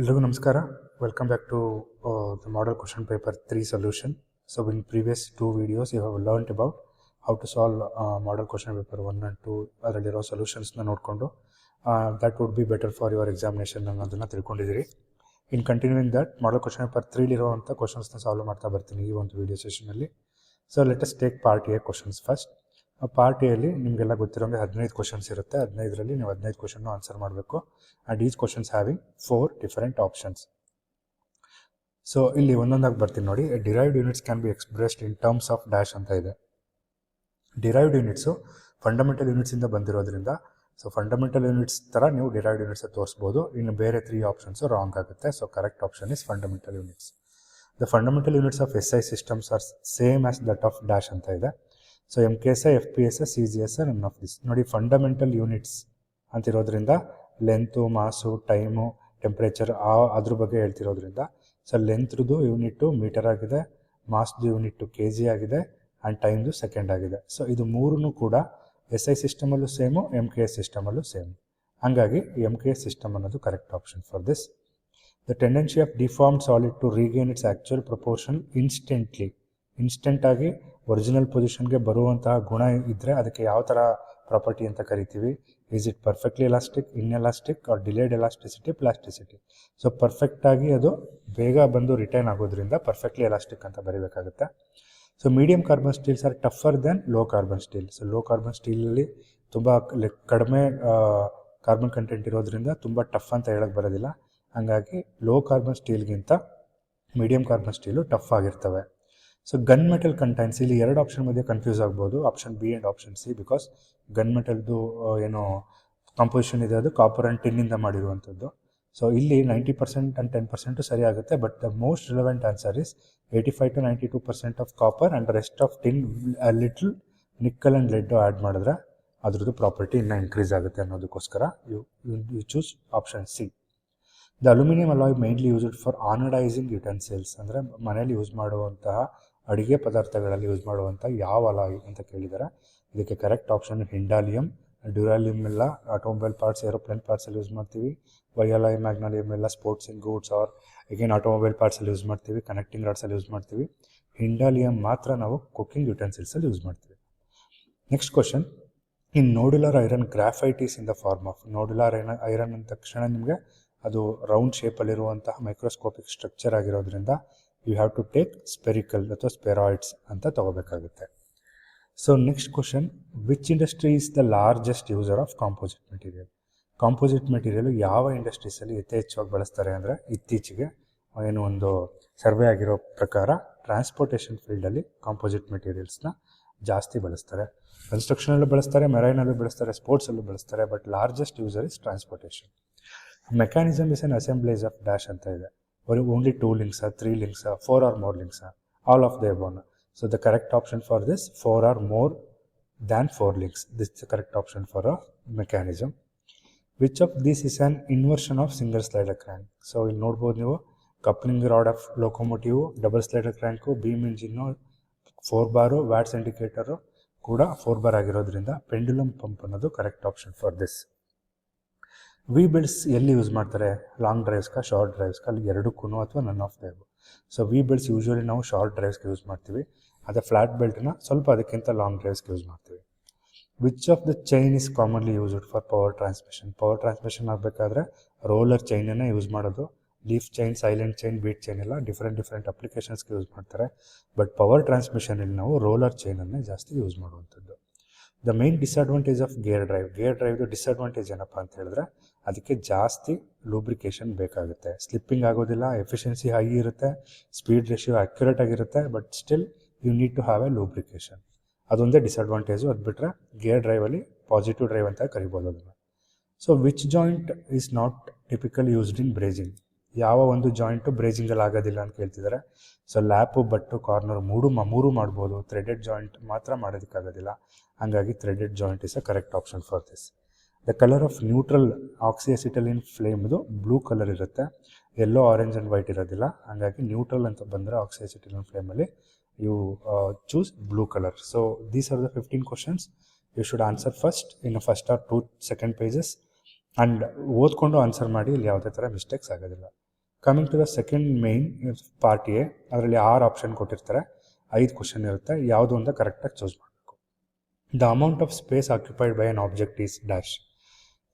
ಎಲ್ರಿಗೂ ನಮಸ್ಕಾರ. Welcome back to the model question paper 3 solution. So in previous two videos you have learned about how to solve model question paper 1 and 2 ಅದರಲ್ಲಿರೋ ಸೊಲ್ಯೂಷನ್ಸ್ನ ನೋಡಿಕೊಂಡು that would be better for your examination ಅನ್ನೋದನ್ನು ತಿಳ್ಕೊಂಡಿದ್ದೀರಿ. In continuing that model question paper 3 ಕ್ವಶನ್ಸ್ನ solve ಮಾಡ್ತಾ ಬರ್ತೀನಿ ಈ ಒಂದು video ಸೆಷನಲ್ಲಿ. So let us take part A questions first. Part ಎಲ್ಲಿ ನಿಮಗೆಲ್ಲ ಗೊತ್ತಿರೋಂಗೆ 15 ಕ್ವಶನ್ಸ್ ಇರುತ್ತೆ. 15ರಲ್ಲಿ ನೀವು 15 ಕ್ವಶನ್ನು ಆನ್ಸರ್ ಮಾಡಬೇಕು. And each questions having 4 different options. So ಇಲ್ಲಿ ಒಂದೊಂದಾಗಿ ಬರ್ತೀನಿ ನೋಡಿ. Derived units can be expressed in terms of dash ಅಂತ ಇದೆ. ಡಿರೈವ್ಡ್ ಯೂನಿಟ್ಸು ಫಂಡಮೆಂಟಲ್ ಯೂನಿಟ್ಸಿಂದ ಬಂದಿರೋದ್ರಿಂದ ಸೊ ಫಂಡಮೆಂಟಲ್ ಯೂನಿಟ್ಸ್ ಥರ ನೀವು ಡಿರೈವ್ಡ್ ಯೂನಿಟ್ಸ್ ತೋರಿಸ್ಬೋದು. ಇನ್ನು ಬೇರೆ 3 ಆಪ್ಷನ್ಸು ರಾಂಗ್ ಆಗುತ್ತೆ. So correct option is fundamental units. The fundamental units of SI systems are same as that of dash ಅಂತ ಇದೆ. So MKSI, FPSI, CGSI none of this. ನೋಡಿ, fundamental units ಅಂತಿರೋದ್ರಿಂದ length, ಮಾಸು, time, temperature ಅದ್ರ ಬಗ್ಗೆ ಹೇಳ್ತಿರೋದ್ರಿಂದ so ಲೆಂತ್ದು unit metre ಆಗಿದೆ, ಮಾಸ್ದು unit KG ಆಗಿದೆ, and ಟೈಮ್ದು second ಆಗಿದೆ. So ಇದು ಮೂರೂ ಕೂಡ SI ಸಿಸ್ಟಮಲ್ಲೂ ಸೇಮು, MKS ಸಿಸ್ಟಮಲ್ಲೂ ಸೇಮು. ಹಾಗಾಗಿ MKS ಸಿಸ್ಟಮ್ ಅನ್ನೋದು correct option for this. The tendency of deformed solid to regain its actual proportion ಇನ್ಸ್ಟೆಂಟಾಗಿ ಒರಿಜಿನಲ್ ಪೊಸಿಷನ್ಗೆ ಬರುವಂತಹ ಗುಣ ಇದ್ದರೆ ಅದಕ್ಕೆ ಯಾವ ಥರ ಪ್ರಾಪರ್ಟಿ ಅಂತ ಕರಿತೀವಿ? Is it perfectly elastic, inelastic, or delayed elasticity, plasticity. So ಪರ್ಫೆಕ್ಟಾಗಿ ಅದು ಬೇಗ ಬಂದು ರಿಟೈನ್ ಆಗೋದ್ರಿಂದ ಪರ್ಫೆಕ್ಟ್ಲಿ ಎಲಾಸ್ಟಿಕ್ ಅಂತ ಬರೀಬೇಕಾಗುತ್ತೆ. So medium carbon steels are tougher than low carbon steel. So low carbon ಸ್ಟೀಲಲ್ಲಿ ತುಂಬ ಕಡಿಮೆ ಕಾರ್ಬನ್ ಕಂಟೆಂಟ್ ಇರೋದ್ರಿಂದ ತುಂಬ ಟಫ್ ಅಂತ ಹೇಳಕ್ಕೆ ಬರೋದಿಲ್ಲ. ಹಾಗಾಗಿ ಲೋ ಕಾರ್ಬನ್ ಸ್ಟೀಲ್ಗಿಂತ ಮೀಡಿಯಮ್ ಕಾರ್ಬನ್ ಸ್ಟೀಲು ಟಫ್ ಆಗಿರ್ತವೆ. ಸೊ ಗನ್ ಮೆಟಲ್ ಕಂಟೈನ್ಸ್, ಇಲ್ಲಿ 2 ಆಪ್ಷನ್ ಮಧ್ಯೆ ಕನ್ಫ್ಯೂಸ್ ಆಗ್ಬೋದು, option B and option C. Because gun ಮೆಟಲ್ದು ಏನೋ ಕಾಂಪೋಸಿಷನ್ ಇದೆ, ಅದು ಕಾಪರ್ ಆ್ಯಂಡ್ ಟಿನ್ನಿಂದ ಮಾಡಿರುವಂಥದ್ದು. ಸೊ ಇಲ್ಲಿ 90% ಆ್ಯಂಡ್ 10% ಸರಿ ಆಗುತ್ತೆ. But the most relevant answer is 85 to 92% of copper and rest of tin, little nickel and lead add ಮಾಡಿದ್ರೆ ಅದ್ರದ್ದು ಪ್ರಾಪರ್ಟಿ ಇನ್ನೂ ಇನ್ಕ್ರೀಸ್ ಆಗುತ್ತೆ ಅನ್ನೋದಕ್ಕೋಸ್ಕರ you choose option C. The aluminium alloy mainly used for anodising utensils, ಅಂದರೆ ಮನೇಲಿ use ಮಾಡುವಂತಹ ಅಡುಗೆ ಪದಾರ್ಥಗಳಲ್ಲಿ ಯೂಸ್ ಮಾಡುವಂಥ ಯಾವ ಅಲಾಯ್ ಅಂತ ಕೇಳಿದ್ದಾರೆ. ಇದಕ್ಕೆ ಕರೆಕ್ಟ್ ಆಪ್ಷನ್ ಹಿಂಡಾಲಿಯಂ. ಡ್ಯೂರಾಲಿಯಂ ಎಲ್ಲ ಆಟೋಮೊಬೈಲ್ ಪಾರ್ಟ್ಸ್, ಏರೋಪ್ಲೇನ್ ಪಾರ್ಟ್ಸಲ್ಲಿ ಯೂಸ್ ಮಾಡ್ತೀವಿ. ವೈಅಲಾಯ್, ಮ್ಯಾಗ್ನಾಲಿಯಂ ಎಲ್ಲ sports in goods or again automobile ಪಾರ್ಟ್ಸಲ್ಲಿ ಯೂಸ್ ಮಾಡ್ತೀವಿ, ಕನೆಕ್ಟಿಂಗ್ ರಾಡ್ಸಲ್ಲಿ ಯೂಸ್ ಮಾಡ್ತೀವಿ. ಹಿಂಡಾಲಿಯಂ ಮಾತ್ರ ನಾವು ಕುಕ್ಕಿಂಗ್ ಯುಟೆನ್ಸಿಲ್ಸಲ್ಲಿ ಯೂಸ್ ಮಾಡ್ತೀವಿ. Next question, in nodular iron graphite is in the form of. Nodular iron ಅಂದ ತಕ್ಷಣ ನಿಮಗೆ ಅದು ರೌಂಡ್ ಶೇಪಲ್ಲಿರುವಂತಹ ಮೈಕ್ರೋಸ್ಕೋಪಿಕ್ ಸ್ಟ್ರಕ್ಚರ್ ಆಗಿರೋದ್ರಿಂದ you have to take spherical ಅಥವಾ ಸ್ಪೆರಾಯ್ಡ್ಸ್ ಅಂತ ತಗೋಬೇಕಾಗುತ್ತೆ. So next question, which industry is the largest user of composite material? Composite material ಯಾವ ಇಂಡಸ್ಟ್ರೀಸಲ್ಲಿ ಯಥೇಚ್ಛವಾಗಿ ಬಳಸ್ತಾರೆ ಅಂದರೆ, ಇತ್ತೀಚೆಗೆ ಏನು ಒಂದು ಸರ್ವೆ ಆಗಿರೋ ಪ್ರಕಾರ ಟ್ರಾನ್ಸ್ಪೋರ್ಟೇಷನ್ ಫೀಲ್ಡಲ್ಲಿ ಕಾಂಪೋಸಿಟ್ ಮೆಟೀರಿಯಲ್ಸ್ನ ಜಾಸ್ತಿ ಬಳಸ್ತಾರೆ. ಕನ್ಸ್ಟ್ರಕ್ಷನಲ್ಲೂ ಬಳಸ್ತಾರೆ, ಮೆರೈನಲ್ಲೂ ಬಳಸ್ತಾರೆ, ಸ್ಪೋರ್ಟ್ಸಲ್ಲೂ ಬಳಸ್ತಾರೆ. But largest user is transportation. Mechanism is an assemblage of dash ಅಂತ ಇದೆ. Only 2 links, 3 links, 4 or more links, all of the above. So the correct option for this, 4 or more than 4 links. This is the correct option for a mechanism. Which of this is an inversion of single slider crank? So ಇಲ್ಲಿ ನೋಡ್ಬೋದು ನೀವು, coupling rod of locomotive, double slider crank, beam engine 4 bar, Watt's indicator ಕೂಡ 4 bar ಆಗಿರೋದ್ರಿಂದ pendulum pump ಅನ್ನೋದು correct option for this. V belts ಎಲ್ಲಿ use ಮಾಡ್ತಾರೆ? Long ಡ್ರೈವ್ಸ್ಗೆ, short ಡ್ರೈವ್ಸ್ಗೆ, ಅಲ್ಲಿ ಎರಡಕ್ಕೂ ಅಥವಾ none of them. So V belts usually ನಾವು ಶಾರ್ಟ್ ಡ್ರೈವ್ಸ್ಗೆ ಯೂಸ್ ಮಾಡ್ತೀವಿ. ಅದೇ ಫ್ಲಾಟ್ ಬೆಲ್ಟ್ನ ಸ್ವಲ್ಪ ಅದಕ್ಕಿಂತ ಲಾಂಗ್ ಡ್ರೈವ್ಸ್ಗೆ ಯೂಸ್ ಮಾಡ್ತೀವಿ. Which of the chain is commonly used for power transmission? Power transmission ಆಗಬೇಕಾದ್ರೆ ರೋಲರ್ ಚೈನನ್ನೇ ಯೂಸ್ ಮಾಡೋದು. Leaf chain, silent chain, beat chain ಎಲ್ಲ ಡಿಫ್ರೆಂಟ್ ಅಪ್ಲಿಕೇಶನ್ಸ್ಗೆ ಯೂಸ್ ಮಾಡ್ತಾರೆ. ಬಟ್ ಪವರ್ ಟ್ರಾನ್ಸ್ಮಿಷನಲ್ಲಿ ನಾವು ರೋಲರ್ ಚೈನನ್ನೇ ಜಾಸ್ತಿ ಯೂಸ್ ಮಾಡುವಂಥದ್ದು. The main disadvantage of gear ಡ್ರೈವ್ದು ಡಿಸ್ಅಡ್ವಾಂಟೇಜ್ ಏನಪ್ಪ ಅಂತ ಹೇಳಿದ್ರೆ, ಅದಕ್ಕೆ ಜಾಸ್ತಿ ಲೂಬ್ರಿಕೇಷನ್ ಬೇಕಾಗುತ್ತೆ. ಸ್ಲಿಪ್ಪಿಂಗ್ ಆಗೋದಿಲ್ಲ, ಎಫಿಷಿಯನ್ಸಿ ಹೈ ಇರುತ್ತೆ, ಸ್ಪೀಡ್ ರೇಷಿಯೋ ಅಕ್ಯುರೇಟ್ ಆಗಿರುತ್ತೆ. But still you need to have a lubrication. ಅದೊಂದೇ ಡಿಸ್ಅಡ್ವಾಂಟೇಜು. ಅದು ಬಿಟ್ಟರೆ ಗೇರ್ ಡ್ರೈವಲ್ಲಿ ಪಾಸಿಟಿವ್ ಡ್ರೈವ್ ಅಂತ ಕರಿಬೋದು ಅದನ್ನು. So which joint is not typically used in brazing? ಯಾವ ಒಂದು ಜಾಯಿಂಟು ಬ್ರೇಜಿಂಗಲ್ಲಿ ಆಗೋದಿಲ್ಲ ಅಂತ ಕೇಳ್ತಿದ್ದಾರೆ. ಸೊ ಲ್ಯಾಪು, ಬಟ್ಟು, ಕಾರ್ನರ್ ಮೂರು ಮಾಡ್ಬೋದು. ಥ್ರೆಡೆಡ್ ಜಾಯಿಂಟ್ ಮಾತ್ರ ಮಾಡೋದಕ್ಕಾಗೋದಿಲ್ಲ. ಹಾಗಾಗಿ threaded joint is a correct option for this. The colour of neutral oxyacetylene ಫ್ಲೇಮ್ದು ಬ್ಲೂ ಕಲರ್ ಇರುತ್ತೆ, ಯೆಲ್ಲೋ, ಆರೆಂಜ್ ಆ್ಯಂಡ್ ವೈಟ್ ಇರೋದಿಲ್ಲ. ಹಾಗಾಗಿ ನ್ಯೂಟ್ರಲ್ ಅಂತ ಬಂದರೆ ಆಕ್ಸಿಯಸಿಟಲಿನ್ ಫ್ಲೇಮಲ್ಲಿ you choose blue colour. So these are the 15 questions you should answer first in first or 2 second pages. And ಓದ್ಕೊಂಡು answer ಮಾಡಿ, ಇಲ್ಲಿ ಯಾವುದೇ ಥರ ಮಿಸ್ಟೇಕ್ಸ್ ಆಗೋದಿಲ್ಲ. Coming to the second main part A, ಅದರಲ್ಲಿ 6 ಆಪ್ಷನ್ ಕೊಟ್ಟಿರ್ತಾರೆ, 5 ಕ್ವಶನ್ ಇರುತ್ತೆ, ಯಾವುದು ಅಂತ ಕರೆಕ್ಟಾಗಿ ಚೂಸ್ ಮಾಡಬೇಕು. The amount of space occupied by an object is dash.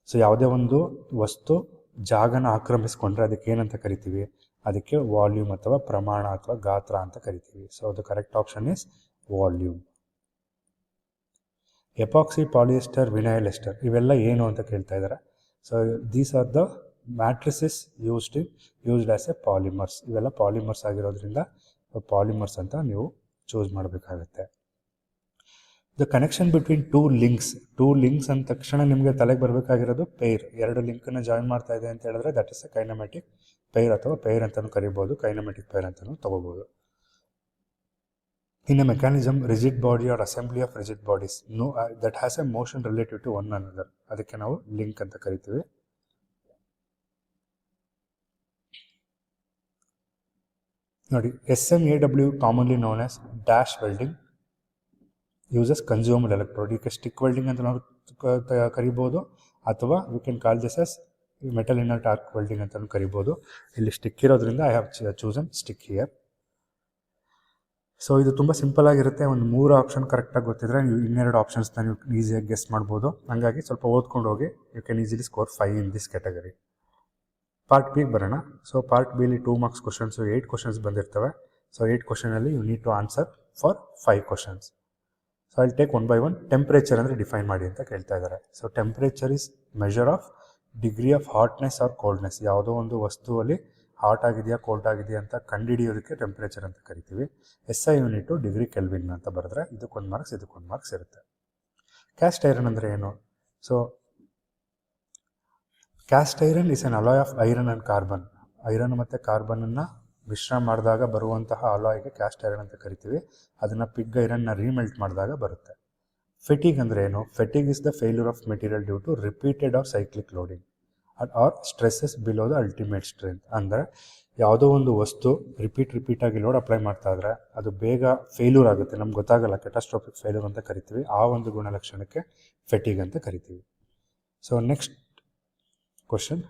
So ಯಾವುದೇ ಒಂದು ವಸ್ತು ಜಾಗನ ಆಕ್ರಮಿಸ್ಕೊಂಡ್ರೆ ಅದಕ್ಕೆ ಏನಂತ ಕರಿತೀವಿ? ಅದಕ್ಕೆ ವಾಲ್ಯೂಮ್ ಅಥವಾ ಪ್ರಮಾಣ ಅಥವಾ ಗಾತ್ರ ಅಂತ ಕರಿತೀವಿ. So the correct option is volume. Epoxy, polyester, vinyl ester ಇವೆಲ್ಲ ಏನು ಅಂತ ಕೇಳ್ತಾ ಇದ್ದಾರೆ. So these are the matrices used as A polymers. ಇವೆಲ್ಲ ಪಾಲಿಮರ್ಸ್ ಆಗಿರೋದ್ರಿಂದ ಪಾಲಿಮರ್ಸ್ ಅಂತ ನೀವು ಚೂಸ್ ಮಾಡಬೇಕಾಗತ್ತೆ. The connection between two links ಅಂದ ತಕ್ಷಣ ನಿಮಗೆ ತಲೆಗೆ ಬರಬೇಕಾಗಿರೋದು ಪೇರ್. 2 ಲಿಂಕನ್ನು ಜಾಯಿನ್ ಮಾಡ್ತಾ ಇದೆ ಅಂತ ಹೇಳಿದ್ರೆ that is a kinematic pair ಅಥವಾ ಪೇರ್ ಅಂತಲೂ ಕರಿಬೋದು, ಕೈನಮ್ಯಾಟಿಕ್ ಪೇರ್ ಅಂತಲೂ ತಗೋಬೋದು. In a mechanism, rigid body or assembly of rigid bodies that has a motion relative to one another, ಅದಕ್ಕೆ ನಾವು ಲಿಂಕ್ ಅಂತ ಕರಿತೀವಿ. ನೋಡಿ, SMAW commonly known as dash welding uses consumer electrode. ಈಗ ಸ್ಟಿಕ್ ವೆಲ್ಡಿಂಗ್ ಅಂತ ನಾವು ಕರಿಬೋದು, ಅಥವಾ V can call this as metal inert arc welding ಅಂತಲೂ ಕರಿಬೋದು. ಇಲ್ಲಿ ಸ್ಟಿಕ್ ಇರೋದ್ರಿಂದ I have chosen stick here. So ಇದು ತುಂಬ ಸಿಂಪಲ್ ಆಗಿರುತ್ತೆ. ಒಂದು 3 ಆಪ್ಷನ್ ಕರೆಕ್ಟಾಗಿ ಗೊತ್ತಿದ್ರೆ ನೀವು 2 ಆಪ್ಷನ್ಸ್ನ ನೀವು ಈಸಿಯಾಗಿ ಗೆಸ್ ಮಾಡ್ಬೋದು. ಹಾಗಾಗಿ ಸ್ವಲ್ಪ ಓದ್ಕೊಂಡು ಹೋಗಿ you can easily score 5 in this category. Part ಬಿಗೆ ಬರೋಣ. ಸೊ ಪಾರ್ಟ್ ಬಿಲಿ 2 ಮಾರ್ಕ್ಸ್ ಕ್ವಶನ್ಸು 8 ಕ್ವಶನ್ಸ್ ಬಂದಿರ್ತವೆ. ಸೊ 8 ಕ್ವಶನಲ್ಲಿ you need to answer for 5 questions. So I'll take one by one. Temperature ಅಂದರೆ ಡಿಫೈನ್ ಮಾಡಿ ಅಂತ ಕೇಳ್ತಾ ಇದ್ದಾರೆ. So temperature is measure of degree of hotness or coldness. ಯಾವುದೋ ಒಂದು ವಸ್ತುವಲ್ಲಿ ಹಾಟ್ ಆಗಿದೆಯಾ ಕೋಲ್ಡ್ ಆಗಿದೆಯಾ ಅಂತ ಕಂಡುಹಿಡಿಯೋದಕ್ಕೆ ಟೆಂಪ್ರೇಚರ್ ಅಂತ ಕರಿತೀವಿ. SI ಯೂನಿಟು ಡಿಗ್ರಿ ಕೆಲ್ವಿನ್ ಅಂತ ಬರೆದ್ರೆ ಇದಕ್ಕೊಂದು ಮಾರ್ಕ್ಸ್ ಇರುತ್ತೆ. ಕ್ಯಾಸ್ಟ್ ಐರನ್ ಅಂದರೆ ಏನು? So caste iron is an alloy of iron and carbon. Iron ಮತ್ತು ಕಾರ್ಬನನ್ನು ಮಿಶ್ರಣ ಮಾಡಿದಾಗ ಬರುವಂತಹ ಅಲಾಯ್ಗೆ ಕ್ಯಾಸ್ಟ್ ಐರನ್ ಅಂತ ಕರಿತೀವಿ. ಅದನ್ನು ಪಿಗ್ ಐರನ್ನ ರೀಮೆಲ್ಟ್ ಮಾಡಿದಾಗ ಬರುತ್ತೆ. ಫೆಟಿಗ್ ಅಂದರೆ ಏನು? Fatigue is the failure of material due to repeated or cyclic loading or stresses below the ultimate strength. ಅಂದರೆ ಯಾವುದೋ ಒಂದು ವಸ್ತು ರಿಪೀಟಾಗಿ ಲೋಡ್ ಅಪ್ಲೈ ಮಾಡ್ತಾ ಇದ್ರೆ ಅದು ಬೇಗ ಫೇಲ್ಯೂರ್ ಆಗುತ್ತೆ, ನಮ್ಗೆ ಗೊತ್ತಾಗಲ್ಲ, ಕೆಟಾಸ್ಟ್ರೋಫಿಕ್ ಫೇಲ್ಯೂರ್ ಅಂತ ಕರಿತೀವಿ. ಆ ಒಂದು ಗುಣಲಕ್ಷಣಕ್ಕೆ ಫೆಟಿಗ್ ಅಂತ ಕರಿತೀವಿ. So next question.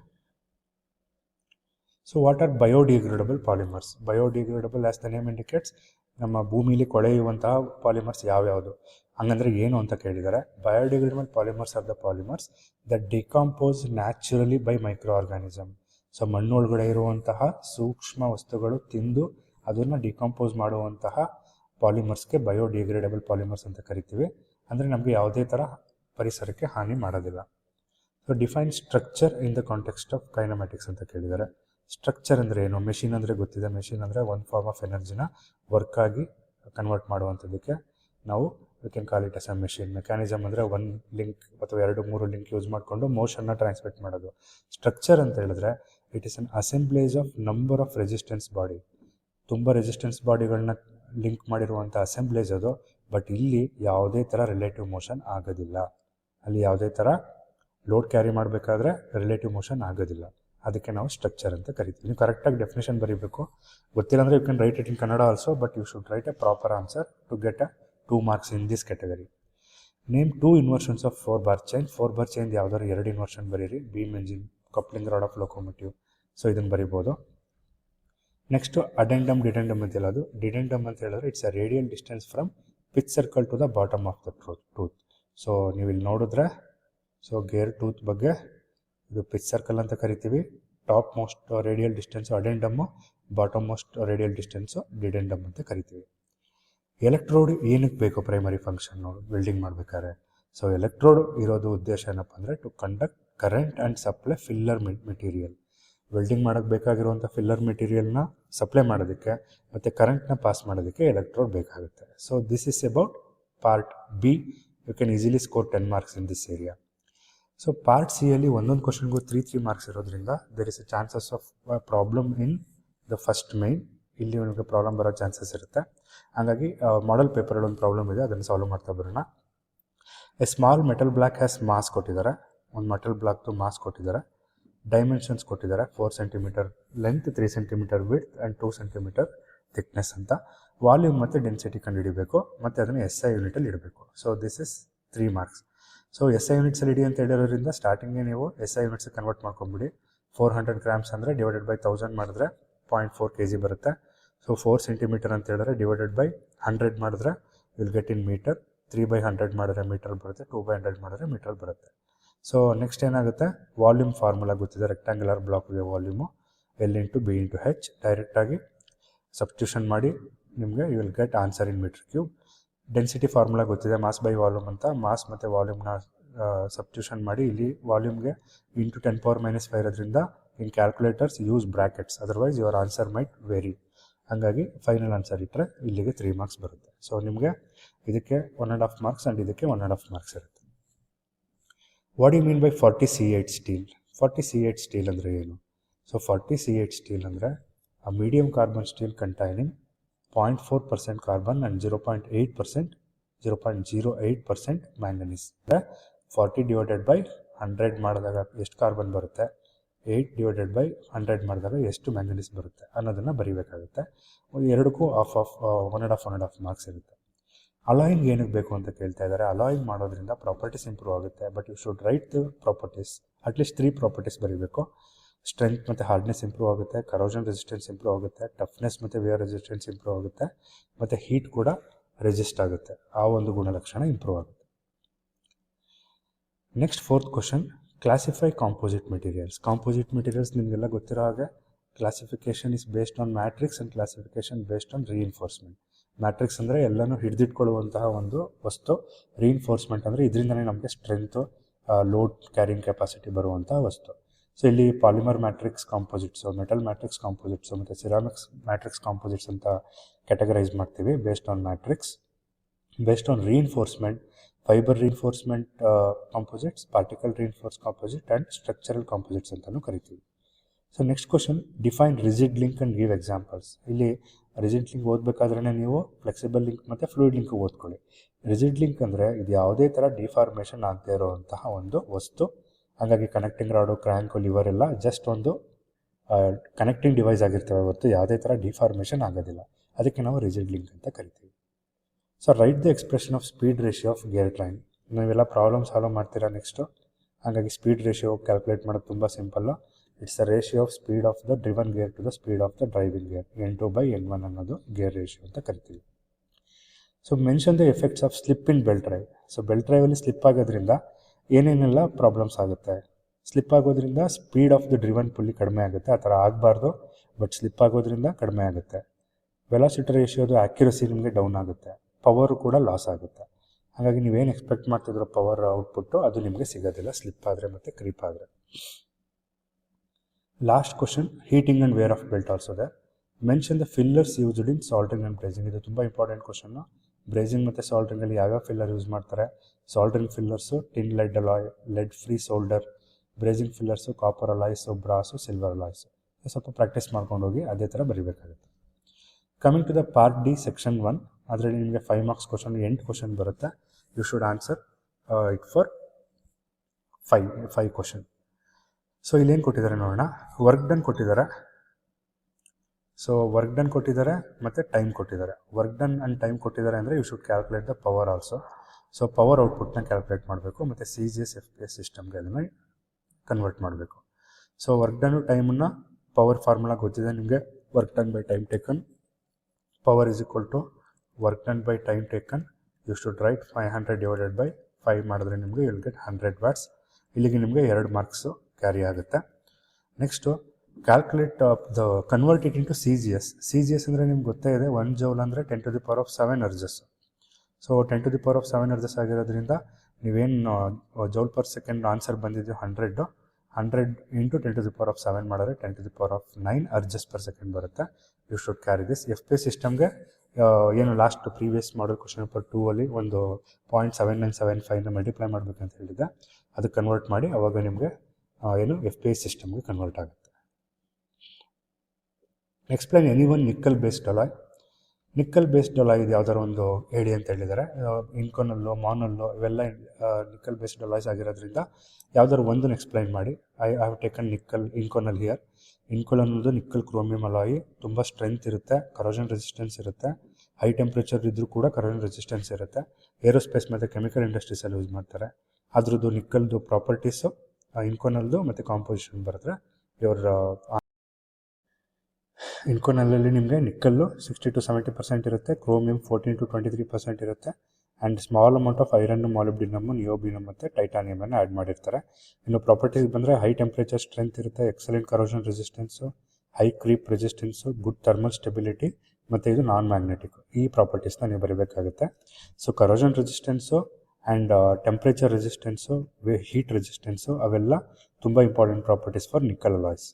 So what are biodegradable polymers? Biodegradable as the name indicates, ನಮ್ಮ ಭೂಮಿಲಿ ಕೊಳೆಯುವಂತಹ ಪಾಲಿಮರ್ಸ್ ಯಾವ್ಯಾವುದು, ಹಂಗಂದ್ರೆ ಏನು ಅಂತ ಕೇಳಿದ್ದಾರೆ. Biodegradable polymers are the polymers that decompose naturally by micro organism. So ಮಣ್ಣೊಳಗಡೆ ಇರುವಂತಹ ಸೂಕ್ಷ್ಮ ವಸ್ತುಗಳು ತಿಂದು ಅದನ್ನು ಡಿಕಂಪೋಸ್ ಮಾಡುವಂತಹ ಪಾಲಿಮರ್ಸ್ಗೆ ಬಯೋಡಿಗ್ರೇಡಬಲ್ ಪಾಲಿಮರ್ಸ್ ಅಂತ ಕರಿತೀವಿ. ಅಂದರೆ ನಮಗೆ ಯಾವುದೇ ಥರ ಪರಿಸರಕ್ಕೆ ಹಾನಿ ಮಾಡೋದಿಲ್ಲ. So define structure in the context of ಕೈನಮ್ಯಾಟಿಕ್ಸ್ ಅಂತ ಕೇಳಿದ್ದಾರೆ. ಸ್ಟ್ರಕ್ಚರ್ ಅಂದರೆ ಏನು? ಮೆಷಿನ್ ಅಂದರೆ ಗೊತ್ತಿದೆ. ಮೆಷಿನ್ ಅಂದರೆ ಒಂದು ಫಾರ್ಮ್ ಆಫ್ ಎನರ್ಜಿನ ವರ್ಕಾಗಿ ಕನ್ವರ್ಟ್ ಮಾಡುವಂಥದ್ದಕ್ಕೆ ನಾವು we can call it as a machine. Mechanism ಅಂದರೆ 1 ಲಿಂಕ್ ಅಥವಾ 2-3 ಲಿಂಕ್ ಯೂಸ್ ಮಾಡಿಕೊಂಡು ಮೋಷನ್ನ ಟ್ರಾನ್ಸ್ಮಿಟ್ ಮಾಡೋದು. ಸ್ಟ್ರಕ್ಚರ್ ಅಂತ ಹೇಳಿದ್ರೆ it is an assemblage of number of resistance body. ತುಂಬ ರೆಸಿಸ್ಟೆನ್ಸ್ ಬಾಡಿಗಳನ್ನ ಲಿಂಕ್ ಮಾಡಿರುವಂಥ ಅಸೆಂಬ್ಲೇಜ್ ಅದು. ಬಟ್ ಇಲ್ಲಿ ಯಾವುದೇ ಥರ ರಿಲೇಟಿವ್ ಮೋಷನ್ ಆಗೋದಿಲ್ಲ. ಅಲ್ಲಿ ಯಾವುದೇ ಥರ ಲೋಡ್ ಕ್ಯಾರಿ ಮಾಡಬೇಕಾದ್ರೆ ರಿಲೇಟಿವ್ ಮೋಷನ್ ಆಗೋದಿಲ್ಲ. ಅದಕ್ಕೆ ನಾವು ಸ್ಟ್ರಕ್ಚರ್ ಅಂತ ಕರಿತೀವಿ. ನೀವು ಕರೆಕ್ಟಾಗಿ ಡೆಫಿನೇಷನ್ ಬರೀಬೇಕು. ಗೊತ್ತಿಲ್ಲ ಅಂದರೆ you can write it in Kannada also, but you should write a proper answer to get a 2 marks in this category. Name 2 inversions of 4-bar chain. 4-bar chain ಯಾವ್ದಾದ್ರು 2 ಇನ್ವರ್ಷನ್ ಬರೀರಿ. Beam engine, coupling rod of locomotive. So ಇದನ್ನು ಬರಿಬೋದು. Next ಅಡೆಂಡಮ್ ಡಿಡೆಂಡಮ್ ಅಂತ ಹೇಳೋದು. Dedendum ಅಂತ ಹೇಳಿದ್ರೆ it's a radial distance from pitch circle to the bottom of the tooth. So ನೀವು ಇಲ್ಲಿ ನೋಡಿದ್ರೆ, ಸೊ ಗೇರ್ ಟೂತ್ ಬಗ್ಗೆ ಇದು ಪಿಚ್ ಸರ್ಕಲ್ ಅಂತ ಕರಿತೀವಿ. Top most radial distance addendum, bottom most radial distance dedendum ಅಂತ ಕರಿತೀವಿ. ಎಲೆಕ್ಟ್ರೋಡ್ ಏನಕ್ಕೆ ಬೇಕು? ಪ್ರೈಮರಿ ಫಂಕ್ಷನ್ನು ವೆಲ್ಡಿಂಗ್ ಮಾಡಬೇಕಾದ್ರೆ. ಸೊ ಎಲೆಕ್ಟ್ರೋಡ್ ಇರೋದು ಉದ್ದೇಶ ಏನಪ್ಪ ಅಂದರೆ to conduct current and supply filler material. Welding ಮಾಡೋಕ್ಕೆ ಬೇಕಾಗಿರುವಂಥ ಫಿಲ್ಲರ್ ಮೆಟೀರಿಯಲ್ನ ಸಪ್ಲೈ ಮಾಡೋದಕ್ಕೆ ಮತ್ತು ಕರೆಂಟ್ನ ಪಾಸ್ ಮಾಡೋದಕ್ಕೆ ಎಲೆಕ್ಟ್ರೋಡ್ ಬೇಕಾಗುತ್ತೆ. So this is about part B. You can easily score 10 marks in this area. So part ಸಿಯಲ್ಲಿ ಒಂದೊಂದು ಕ್ವಶನ್ಗೂ 3 ಮಾರ್ಕ್ಸ್ ಇರೋದ್ರಿಂದ there is a chances of problem in the first main. ಇಲ್ಲಿ ನಿಮಗೆ ಪ್ರಾಬ್ಲಮ್ ಬರೋ ಚಾನ್ಸಸ್ ಇರುತ್ತೆ. ಹಾಗಾಗಿ ಮಾಡೆಲ್ ಪೇಪರಲ್ಲಿ ಒಂದು ಪ್ರಾಬ್ಲಮ್ ಇದೆ, ಅದನ್ನು ಸಾಲ್ವ್ ಮಾಡ್ತಾ ಬರೋಣ. A small metal block has mass ಕೊಟ್ಟಿದ್ದಾರೆ. ಒಂದು ಮೆಟಲ್ ಬ್ಲಾಕ್ದು ಮಾಸ್ ಕೊಟ್ಟಿದ್ದಾರೆ. ಡೈಮೆನ್ಷನ್ಸ್ ಕೊಟ್ಟಿದ್ದಾರೆ. 4 centimetre length, 3 centimetre width and 2 centimetre thickness ಅಂತ. ವಾಲ್ಯೂಮ್ ಮತ್ತು ಡೆನ್ಸಿಟಿ ಕಂಡುಹಿಡಿಬೇಕು ಮತ್ತು ಅದನ್ನು SI ಯೂನಿಟಲ್ಲಿ ಇಡಬೇಕು. So this is 3 marks. So SI ಯೂನಿಟ್ಸಲ್ಲಿ ಇಡಿ ಅಂತ ಹೇಳಿರೋದ್ರಿಂದ ಸ್ಟಾರ್ಟಿಂಗೇ ನೀವು SI ಯೂನಿಟ್ಸ್ ಕನ್ವರ್ಟ್ ಮಾಡ್ಕೊಂಬಿಡಿ. 400 ಗ್ರಾಮ್ಸ್ ಅಂದರೆ ಡಿವೈಡೆಡ್ ಬೈ 1000 ಮಾಡಿದ್ರೆ 0.4 kg ಬರುತ್ತೆ. ಸೊ 4 ಸೆಂಟಿಮೀಟರ್ ಅಂತ ಹೇಳಿದ್ರೆ ಡಿವೈಡೆಡ್ ಬೈ 100 ಮಾಡಿದ್ರೆ ವಿಲ್ ಗೆಟ್ ಇನ್ ಮೀಟರ್. 3/100 ಮಾಡಿದ್ರೆ ಮೀಟರ್ ಬರುತ್ತೆ, 2/100 ಮಾಡಿದ್ರೆ ಮೀಟರ್ ಬರುತ್ತೆ. ಸೊ ನೆಕ್ಸ್ಟ್ ಏನಾಗುತ್ತೆ, ವಾಲ್ಯೂಮ್ ಫಾರ್ಮುಲಾ ಗೊತ್ತಿದೆ, ರೆಕ್ಟ್ಯಾಂಗ್ಯುಲರ್ ಬ್ಲಾಕ್ಗೆ ವಾಲ್ಯೂಮು L/B/H. ಡೈರೆಕ್ಟಾಗಿ ಸಬ್ಸ್ಟಿಟ್ಯೂಷನ್ ಮಾಡಿ ನಿಮಗೆ you will get answer in metre cube. Density formula ಗೊತ್ತಿದೆ, ಮಾಸ್ ಬೈ ವಾಲ್ಯೂಮ್ ಅಂತ. ಮಾಸ್ ಮತ್ತು ವಾಲ್ಯೂಮ್ನ ಸಬ್ಸ್ಟಿಟ್ಯೂಷನ್ ಮಾಡಿ ಇಲ್ಲಿ ವಾಲ್ಯೂಮ್ಗೆ ಇಂಟು 10⁻⁻5 ಇರೋದ್ರಿಂದ in calculators use brackets, otherwise your answer might vary. ಹಾಗಾಗಿ ಫೈನಲ್ ಆನ್ಸರ್ ಇಟ್ಟರೆ ಇಲ್ಲಿಗೆ 3 ಮಾರ್ಕ್ಸ್ ಬರುತ್ತೆ. ಸೊ ನಿಮಗೆ ಇದಕ್ಕೆ 1.5 ಮಾರ್ಕ್ಸ್ ಆ್ಯಂಡ್ ಇದಕ್ಕೆ 1.5 ಮಾರ್ಕ್ಸ್ ಇರುತ್ತೆ. What you mean by 40C8 steel? 40C8 steel ಅಂದರೆ ಏನು? ಸೊ 40C8 ಸ್ಟೀಲ್ ಅಂದರೆ a medium carbon steel containing 0.4% carbon and 0.08% manganese. 40 divided by 100 ಮಾಡಿದಾಗ ಎಷ್ಟು ಕಾರ್ಬನ್ ಬರುತ್ತೆ, 8 ಡಿವೈಡೆಡ್ ಬೈ 100 ಮಾಡಿದಾಗ ಎಷ್ಟು ಮ್ಯಾಂಗನೀಸ್ ಬರುತ್ತೆ ಅನ್ನೋದನ್ನು ಬರೀಬೇಕಾಗುತ್ತೆ. ಎರಡಕ್ಕೂ 1.5 ಮಾರ್ಕ್ಸ್ ಇರುತ್ತೆ. ಅಲಾಯಿಂಗ್ ಏನಕ್ಕೆ ಬೇಕು ಅಂತ ಕೇಳ್ತಾ ಇದ್ದಾರೆ. ಅಲಾಯಿಂಗ್ ಮಾಡೋದ್ರಿಂದ ಪ್ರಾಪರ್ಟೀಸ್ ಇಂಪ್ರೂವ್ ಆಗುತ್ತೆ. But you should write the properties, at least 3 properties ಬರೀಬೇಕು. ಸ್ಟ್ರೆಂತ್ ಮತ್ತು ಹಾರ್ಡ್ನೆಸ್ ಇಂಪ್ರೂವ್ ಆಗುತ್ತೆ, ಕರೋಷನ್ ರೆಸಿಸ್ಟೆನ್ಸ್ ಇಂಪ್ರೂವ್ ಆಗುತ್ತೆ, ಟಫ್ನೆಸ್ ಮತ್ತು ವೇರ್ ರೆಸಿಸ್ಟೆನ್ಸ್ ಇಂಪ್ರೂವ್ ಆಗುತ್ತೆ, ಮತ್ತು ಹೀಟ್ ಕೂಡ ರೆಸಿಸ್ಟ್ ಆಗುತ್ತೆ. ಆ ಒಂದು ಗುಣಲಕ್ಷಣ ಇಂಪ್ರೂವ್ ಆಗುತ್ತೆ. Next 4th question, classify composite materials. Composite materials ನಿಮಗೆಲ್ಲ ಗೊತ್ತಿರೋ ಹಾಗೆ classification is based on matrix and classification based on reinforcement. Matrix ಅಂದರೆ ಎಲ್ಲನೂ ಹಿಡಿದಿಟ್ಕೊಳ್ಳುವಂತಹ ಒಂದು ವಸ್ತು. ರೀಇನ್ಫೋರ್ಸ್ಮೆಂಟ್ ಅಂದರೆ ಇದರಿಂದನೇ ನಮಗೆ ಸ್ಟ್ರೆಂತು, ಲೋಡ್ ಕ್ಯಾರಿಂಗ್ ಕೆಪಾಸಿಟಿ ಬರುವಂತಹ ವಸ್ತು. ಸೊ ಇಲ್ಲಿ polymer matrix composites, metal matrix composites ಮತ್ತು ಸಿರಾಮಿಕ್ಸ್ ಮ್ಯಾಟ್ರಿಕ್ಸ್ ಕಾಂಪೋಸಿಟ್ಸ್ ಅಂತ ಕ್ಯಾಟಗರೈಸ್ ಮಾಡ್ತೀವಿ based on matrix. Based on reinforcement, fibre reinforcement composites, particle reinforce composite and structural composites ಅಂತಲೂ ಕರಿತೀವಿ. So next question, define rigid link and give examples. ಇಲ್ಲಿ rigid link ಓದಬೇಕಾದ್ರೆ ನೀವು flexible link ಮತ್ತು fluid link ಓದ್ಕೊಳ್ಳಿ. Rigid link ಅಂದರೆ ಇದು ಯಾವುದೇ ಥರ ಡಿಫಾರ್ಮೇಷನ್ ಆಗದೇ ಇರುವಂತಹ ಒಂದು ವಸ್ತು. ಹಾಗಾಗಿ ಕನೆಕ್ಟಿಂಗ್ ರಾಡು, ಕ್ರ್ಯಾಂಕು, ಲಿವರ್ ಎಲ್ಲ ಜಸ್ಟ್ ಒಂದು ಕನೆಕ್ಟಿಂಗ್ ಡಿವೈಸ್ ಆಗಿರ್ತವೆ ಹೊರತು ಯಾವುದೇ ಥರ ಡಿಫಾರ್ಮೇಷನ್ ಆಗೋದಿಲ್ಲ. ಅದಕ್ಕೆ ನಾವು ರಿಜಿಡ್ ಲಿಂಕ್ ಅಂತ ಕರಿತೀವಿ. So write the expression of speed ratio of gear train. ನೀವೆಲ್ಲ ಪ್ರಾಬ್ಲಮ್ ಸಾಲ್ವ್ ಮಾಡ್ತೀರಾ ನೆಕ್ಸ್ಟು. ಹಾಗಾಗಿ ಸ್ಪೀಡ್ ರೇಷಿಯೋ ಕ್ಯಾಲ್ಕುಲೇಟ್ ಮಾಡೋದು ತುಂಬ simple. It's the ratio of speed of the driven gear to the speed of the driving gear. N2/N1 ಅನ್ನೋದು gear ratio ಅಂತ ಕರಿತೀವಿ. So mention the effects of slip in belt drive. So belt ಡ್ರೈವಲ್ಲಿ slip ಆಗೋದ್ರಿಂದ ಏನೇನೆಲ್ಲ problems ಆಗುತ್ತೆ. Slip ಆಗೋದ್ರಿಂದ speed of the driven pulley ಕಡಿಮೆ ಆಗುತ್ತೆ, ಆ ಥರ ಆಗಬಾರ್ದು. ಬಟ್ ಸ್ಲಿಪ್ ಆಗೋದ್ರಿಂದ ಕಡಿಮೆ ಆಗುತ್ತೆ. ವೆಲಾಸಿಟಿ ರೇಷಿಯೋದು ಆ್ಯಕ್ಯುರಸಿ ನಿಮಗೆ ಡೌನ್ ಆಗುತ್ತೆ, ಪವರು ಕೂಡ ಲಾಸ್ ಆಗುತ್ತೆ. ಹಾಗಾಗಿ ನೀವೇನು ಎಕ್ಸ್ಪೆಕ್ಟ್ ಮಾಡ್ತಿದ್ರು ಪವರ್ ಔಟ್ಪುಟ್ಟು ಅದು ನಿಮಗೆ ಸಿಗೋದಿಲ್ಲ ಸ್ಲಿಪ್ ಆದರೆ ಮತ್ತು ಕ್ರೀಪ್ ಆದರೆ. Last question, heating and wear of belt also the. Mention the fillers used in soldering and brazing. ಇದು ತುಂಬ ಇಂಪಾರ್ಟೆಂಟ್ ಕ್ವಶನ್ನು. ಬ್ರೇಸಿಂಗ್ ಮತ್ತು ಸಾಲ್ಡ್ರಿಂಗಲ್ಲಿ ಯಾವ್ಯಾವ ಫಿಲ್ಲರ್ ಯೂಸ್ ಮಾಡ್ತಾರೆ? Soldering fillers tin lead alloy, lead free solder. Brazing fillers copper alloys, brass, silver alloys. ಸ್ವಲ್ಪ practice ಮಾಡ್ಕೊಂಡು ಹೋಗಿ ಅದೇ ಥರ ಬರೀಬೇಕಾಗುತ್ತೆ. Coming to the part D section 1, ಅದರಲ್ಲಿ ನಿಮಗೆ 5 ಮಾರ್ಕ್ಸ್ ಕ್ವಶನ್ 8 ಕ್ವಶನ್ ಬರುತ್ತೆ. You should answer it for 5 question. So ಇಲ್ಲೇನು ಕೊಟ್ಟಿದ್ದಾರೆ ನೋಡೋಣ. ವರ್ಕ್ ಡನ್ ಕೊಟ್ಟಿದ್ದಾರೆ. ಸೊ ವರ್ಕ್ ಡನ್ ಕೊಟ್ಟಿದ್ದಾರೆ ಮತ್ತು ಟೈಮ್ ಕೊಟ್ಟಿದ್ದಾರೆ. ವರ್ಕ್ ಡನ್ ಆ್ಯಂಡ್ ಟೈಮ್ ಕೊಟ್ಟಿದ್ದಾರೆ ಅಂದರೆ you should calculate the power also. So power ಔಟ್ಪುಟ್ನ ಕ್ಯಾಲ್ಕುಲೇಟ್ ಮಾಡಬೇಕು ಮತ್ತು CGS FPS ಸಿಸ್ಟಮ್ಗೆ ಅದನ್ನು ಕನ್ವರ್ಟ್ ಮಾಡಬೇಕು. ಸೊ ವರ್ಕ್ ಡನ್ನು ಟೈಮನ್ನು ಪವರ್ ಫಾರ್ಮುಲಾ ಗೊತ್ತಿದೆ ನಿಮಗೆ. Work done by time taken, power is equal to work done by time taken. You should write 500 divided by 5 ಮಾಡಿದ್ರೆ ನಿಮಗೆ ಯು ವಿಲ್ ಗೆಟ್ 100 ವಾಟ್ಸ್. ಇಲ್ಲಿಗೆ ನಿಮಗೆ 2 ಮಾರ್ಕ್ಸು ಕ್ಯಾರಿ ಆಗುತ್ತೆ. Next calculate the convert it into CGS. CGS ಅಂದರೆ ನಿಮ್ಗೆ ಗೊತ್ತೇ ಇದೆ, 1 joule ಅಂದರೆ 10⁻7 ಅರ್ಜಸ್. ಸೊ 10⁻7 ಅರ್ಜಸ್ ಆಗಿರೋದ್ರಿಂದ ನೀವೇನು ಜೌಲ್ ಪರ್ ಸೆಕೆಂಡ್ ಆನ್ಸರ್ ಬಂದಿದ್ದು 100 ಇಂಟು 10⁻7 ಮಾಡಿದ್ರೆ 10⁻9 ಅರ್ಜಸ್ ಪರ್ ಸೆಕೆಂಡ್ ಬರುತ್ತೆ. You should carry this. FPS ಸಿಸ್ಟಮ್ಗೆ ಏನು last previous model question paper 2 ಅಲ್ಲಿ ಒಂದು 0.7975ನ ಮಲ್ಟಿಪ್ಲೈ ಮಾಡಬೇಕಂತ ಹೇಳಿದೆ. ಅದಕ್ಕೆ ಕನ್ವರ್ಟ್ ಮಾಡಿ ಅವಾಗ ನಿಮಗೆ ಏನು FPS ಸಿಸ್ಟಮ್ಗೆ ಕನ್ವರ್ಟ್ ಆಗುತ್ತೆ. Explain any one nickel based alloy. Nickel based alloy ಇದು ಯಾವ್ದಾರು ಒಂದು ಹೇಳಿ ಅಂತ ಹೇಳಿದ್ದಾರೆ. ಇನ್ಕೊನಲ್ಲು, ಮಾನಲ್ಲು ಇವೆಲ್ಲ ನಿಕ್ಕಲ್ ಬೇಸ್ಡ್ ಅಲಾಯ್ಸ್ ಆಗಿರೋದ್ರಿಂದ ಯಾವ್ದಾದ್ರು ಒಂದನ್ನು ಎಕ್ಸ್ಪ್ಲೈನ್ ಮಾಡಿ. I have taken nickel Inconel here. Inconel ಅನ್ನೋದು ನಿಕ್ಕಲ್ ಕ್ರೋಮಿಯಂ ಅಲಾಯ್. ತುಂಬ ಸ್ಟ್ರೆಂತ್ ಇರುತ್ತೆ, ಕರೋಷನ್ ರೆಸಿಸ್ಟೆನ್ಸ್ ಇರುತ್ತೆ, ಹೈ ಟೆಂಪ್ರೇಚರ್ ಇದ್ದರೂ ಕೂಡ ಕರೋಷನ್ ರೆಸಿಸ್ಟೆನ್ಸ್ ಇರುತ್ತೆ. ಏರೋಸ್ಪೇಸ್ ಮತ್ತು ಕೆಮಿಕಲ್ ಇಂಡಸ್ಟ್ರೀಸಲ್ಲಿ ಯೂಸ್ ಮಾಡ್ತಾರೆ. ಅದ್ರದ್ದು ನಿಕ್ಕಲ್ದು ಪ್ರಾಪರ್ಟೀಸು ಇನ್ಕೊನಲ್ದು ಮತ್ತು ಕಾಂಪೋಸಿಷನ್ ಬರೆದ್ರೆ ಇವ್ರ ಇನ್ಕೋನಲ್ಲಲ್ಲಿ ನಿಮಗೆ ನಿಕ್ಕಲ್ಲು 60-70% ಇರುತ್ತೆ, ಕ್ರೋಮಿಯಂ 14-23% ಇರುತ್ತೆ, and small amount of iron, molybdenum, niobium ಮತ್ತು ಟೈಟಾನಿಯಮನ್ನು ಆ್ಯಡ್ ಮಾಡಿರ್ತಾರೆ. ಇನ್ನು ಪ್ರಾಪರ್ಟೀಸ್ ಬಂದರೆ ಹೈ ಟೆಂಪ್ರೇಚರ್ ಸ್ಟ್ರೆಂತ್ ಇರುತ್ತೆ, excellent corrosion resistance, high creep resistance, good thermal stability, ಮತ್ತು ಇದು ನಾನ್ ಮ್ಯಾಗ್ನೆಟಿಕ್. ಈ ಪ್ರಾಪರ್ಟೀಸ್ನ ನೀವು ಬರೀಬೇಕಾಗುತ್ತೆ. So corrosion resistance and temperature resistance, heat resistance ಅವೆಲ್ಲ ತುಂಬ important properties for nickel alloys.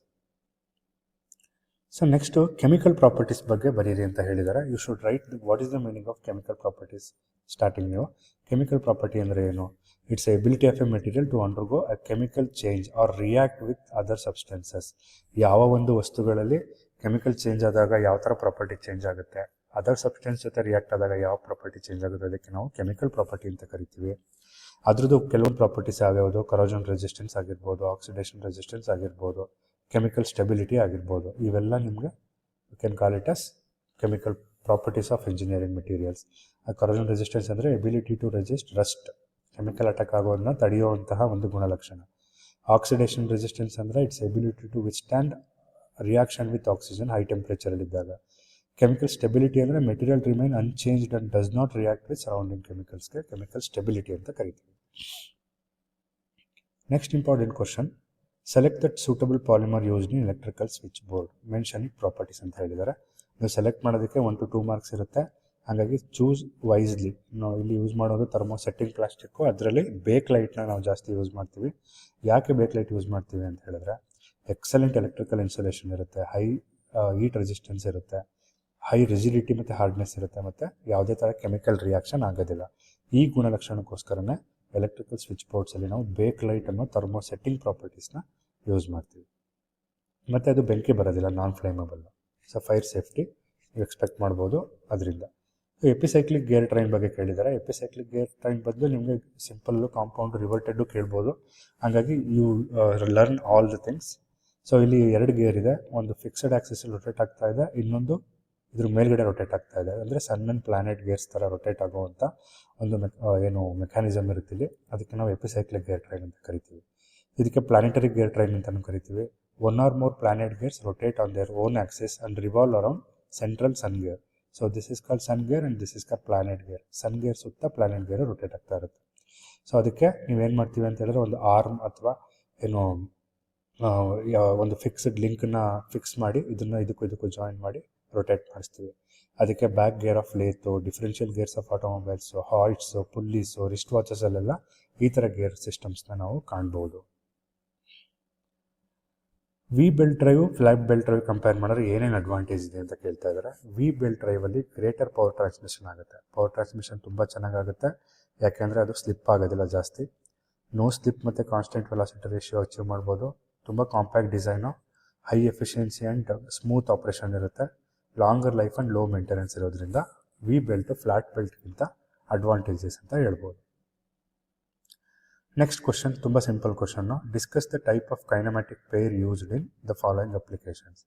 So next chemical properties ಬಗ್ಗೆ ಬರೀರಿ ಅಂತ ಹೇಳಿದ್ದಾರೆ. You should write what is the meaning of chemical properties. Starting ನೀವು ಕೆಮಿಕಲ್ ಪ್ರಾಪರ್ಟಿ ಅಂದರೆ ಏನು? It's ability of a material to undergo a chemical change or react with other substances. ಯಾವ ಒಂದು ವಸ್ತುಗಳಲ್ಲಿ ಕೆಮಿಕಲ್ ಚೇಂಜ್ ಆದಾಗ ಯಾವ ಥರ ಪ್ರಾಪರ್ಟಿ ಚೇಂಜ್ ಆಗುತ್ತೆ, ಅದರ್ ಸಬ್ಸ್ಟೆನ್ಸ್ ಜೊತೆ ರಿಯಾಕ್ಟ್ ಆದಾಗ ಯಾವ ಪ್ರಾಪರ್ಟಿ ಚೇಂಜ್ ಆಗುತ್ತೆ, ಅದಕ್ಕೆ ನಾವು ಕೆಮಿಕಲ್ ಪ್ರಾಪರ್ಟಿ ಅಂತ ಕರಿತೀವಿ. ಅದ್ರದ್ದು ಕೆಲವೊಂದು ಪ್ರಾಪರ್ಟೀಸ್ ಯಾವ್ಯಾವುದು, ಕರೋಷನ್ ರೆಸಿಸ್ಟೆನ್ಸ್ ಆಗಿರ್ಬೋದು, ಆಕ್ಸಿಡೇಷನ್ ರೆಸಿಸ್ಟೆನ್ಸ್ ಆಗಿರ್ಬೋದು, ಕೆಮಿಕಲ್ ಸ್ಟೆಬಿಲಿಟಿ ಆಗಿರ್ಬೋದು, ಇವೆಲ್ಲ ನಿಮಗೆ you can call it as chemical properties of engineering materials. Corrosion resistance ಅಂದರೆ ability to resist rust, chemical attack ಆಗೋದನ್ನ ತಡೆಯುವಂತಹ ಒಂದು ಗುಣಲಕ್ಷಣ. ಆಕ್ಸಿಡೇಷನ್ ರೆಸಿಸ್ಟೆನ್ಸ್ ಅಂದರೆ it's ability to withstand reaction with oxygen high ಟೆಂಪ್ರೇಚರಲ್ಲಿದ್ದಾಗ. ಕೆಮಿಕಲ್ ಸ್ಟೆಬಿಲಿಟಿ ಅಂದರೆ material remain unchanged and does not react with surrounding ಕೆಮಿಕಲ್ಸ್ಗೆ chemical stability ಅಂತ ಕರಿತೀವಿ. Next important question, select that suitable polymer used in electrical switch board, mentioning properties ಅಂತ ಹೇಳಿದ್ದಾರೆ. ನೀವು select ಮಾಡೋದಕ್ಕೆ 1 to 2 marks ಇರುತ್ತೆ, ಹಾಗಾಗಿ ಚೂಸ್ ವೈಸ್ಲಿ. ನಾವು ಇಲ್ಲಿ ಯೂಸ್ ಮಾಡೋದು ಥರ್ಮೋ ಸೆಟ್ಟಿಂಗ್ ಪ್ಲಾಸ್ಟಿಕ್ಕು, ಅದರಲ್ಲಿ ಬೇಕ್ ಲೈಟ್ನ ನಾವು ಜಾಸ್ತಿ ಯೂಸ್ ಮಾಡ್ತೀವಿ. ಯಾಕೆ ಬೇಕ್ ಲೈಟ್ ಯೂಸ್ ಮಾಡ್ತೀವಿ ಅಂತ ಹೇಳಿದ್ರೆ ಎಕ್ಸಲೆಂಟ್ ಎಲೆಕ್ಟ್ರಿಕಲ್ ಇನ್ಸುಲೇಷನ್ ಇರುತ್ತೆ, ಹೈ ಹೀಟ್ ರೆಸಿಸ್ಟೆನ್ಸ್ ಇರುತ್ತೆ, ಹೈ ರಿಜಿಡಿಟಿ ಮತ್ತು ಹಾರ್ಡ್ನೆಸ್ ಇರುತ್ತೆ, ಮತ್ತು ಯಾವುದೇ ಥರ ಕೆಮಿಕಲ್ ರಿಯಾಕ್ಷನ್ ಆಗೋದಿಲ್ಲ. ಈ ಗುಣಲಕ್ಷಣಕ್ಕೋಸ್ಕರನೇ ಎಲೆಕ್ಟ್ರಿಕಲ್ ಸ್ವಿಚ್ ಬೋರ್ಡ್ಸಲ್ಲಿ ನಾವು ಬೇಕ್ ಲೈಟ್ ಅನ್ನೋ ಥರ್ಮೋ ಸೆಟ್ಟಿಂಗ್ ಪ್ರಾಪರ್ಟೀಸ್ನ ಯೂಸ್ ಮಾಡ್ತೀವಿ. ಮತ್ತು ಅದು ಬೆಂಕಿ ಬರೋದಿಲ್ಲ, ನಾನ್ ಫ್ಲೇಮಬಲ್. ಸೊ ಫೈರ್ ಸೇಫ್ಟಿ ನೀವು ಎಕ್ಸ್ಪೆಕ್ಟ್ ಮಾಡ್ಬೋದು ಅದರಿಂದ. ಎಪಿಸೈಕ್ಲಿಕ್ ಗೇರ್ ಟ್ರೈನ್ ಬಗ್ಗೆ ಕೇಳಿದ್ದಾರೆ. ಎಪಿಸೈಕ್ಲಿಕ್ ಗೇರ್ ಟ್ರೈನ್ ಬದಲು ನಿಮಗೆ ಸಿಂಪಲ್ಲು ಕಾಂಪೌಂಡ್ ರಿವರ್ಟೆಡ್ಡು ಕೇಳ್ಬೋದು, ಹಾಗಾಗಿ you learn all the things. So ಇಲ್ಲಿ 2 ಗೇರ್ ಇದೆ, ಒಂದು ಫಿಕ್ಸೆಡ್ ಆಕ್ಸಿಸಲ್ಲಿ ರೊಟೇಟ್ ಆಗ್ತಾ ಇದೆ, ಇನ್ನೊಂದು ಇದ್ರ ಮೇಲ್ಗಡೆ ರೊಟೇಟ್ ಆಗ್ತಾ ಇದೆ. ಅಂದರೆ ಸನ್ ಆ್ಯಂಡ್ ಪ್ಲಾನೆಟ್ ಗೇರ್ಸ್ ಥರ ರೊಟೇಟ್ ಆಗುವಂಥ ಒಂದು ಏನು ಮೆಕ್ಯಾನಿಸಮ್ ಇರುತ್ತೆ ಇಲ್ಲಿ, ಅದಕ್ಕೆ ನಾವು ಎಪಿಸೈಕ್ಲಿಕ್ ಗೇರ್ ಟ್ರೈನ್ ಅಂತ ಕರಿತೀವಿ. ಇದಕ್ಕೆ ಪ್ಲಾನೆಟರಿ ಗೇರ್ ಟ್ರೈನ್ ಅಂತಲೂ ಕರಿತೀವಿ. 1 or more planet gears rotate on their own axis and revolve around central sun gear. So this is called sun gear and this is called planet gear. sun gear ಸುತ್ತ planet gear rotate ಆಗ್ತಾ ಇರುತ್ತೆ. So ಅದಕ್ಕೆ ನೀವೇನು ಮಾಡ್ತೀವಿ ಅಂತ ಹೇಳಿದ್ರೆ ಒಂದು arm ಅಥವಾ ಏನು ಒಂದು ಫಿಕ್ಸ್ಡ್ ಲಿಂಕ್ನ ಫಿಕ್ಸ್ ಮಾಡಿ ಇದಕ್ಕೂ ಜಾಯಿನ್ ಮಾಡಿ ರೊಟೇಟ್ ಮಾಡಿಸ್ತೀವಿ. ಅದಕ್ಕೆ back gear of lathe, differential gears of automobiles, hoists, pulleys, wrist ವಾಚಸಲ್ಲೆಲ್ಲ ಈ ಥರ ಗೇರ್ ಸಿಸ್ಟಮ್ಸ್ನ ನಾವು ಕಾಣ್ಬೋದು. V belt drive, flat belt drive compare ಮಾಡಿದ್ರೆ ಏನೇನು ಅಡ್ವಾಂಟೇಜ್ ಇದೆ ಅಂತ ಕೇಳ್ತಾ ಇದ್ದಾರೆ. ವಿ ಬೆಲ್ಟ್ ಡ್ರೈವಲ್ಲಿ ಗ್ರೇಟರ್ ಪವರ್ ಟ್ರಾನ್ಸ್ಮಿಷನ್ ಆಗುತ್ತೆ. ಪವರ್ ಟ್ರಾನ್ಸ್ಮಿಷನ್ ತುಂಬ ಚೆನ್ನಾಗಾಗುತ್ತೆ, ಯಾಕೆಂದರೆ ಅದು ಸ್ಲಿಪ್ ಆಗೋದಿಲ್ಲ ಜಾಸ್ತಿ. ನೋ ಸ್ಲಿಪ್ ಮತ್ತು ಕಾನ್ಸ್ಟೆಂಟ್ ವೆಲಾಸಿಟಿ ರೇಷಿಯೋ ಅಚೀವ್ ಮಾಡ್ಬೋದು. ತುಂಬ compact design, high efficiency and smooth operation ಇರುತ್ತೆ. Longer life and low maintenance ಇರೋದ್ರಿಂದ ವಿ ಬೆಲ್ಟು ಫ್ಲಾಟ್ ಬೆಲ್ಟ್ಗಿಂತ ಅಡ್ವಾಂಟೇಜಸ್ ಅಂತ ಹೇಳ್ಬೋದು. ನೆಕ್ಸ್ಟ್ ಕ್ವಶನ್ ತುಂಬ simple question. Discuss the type of kinematic pair used in the following applications.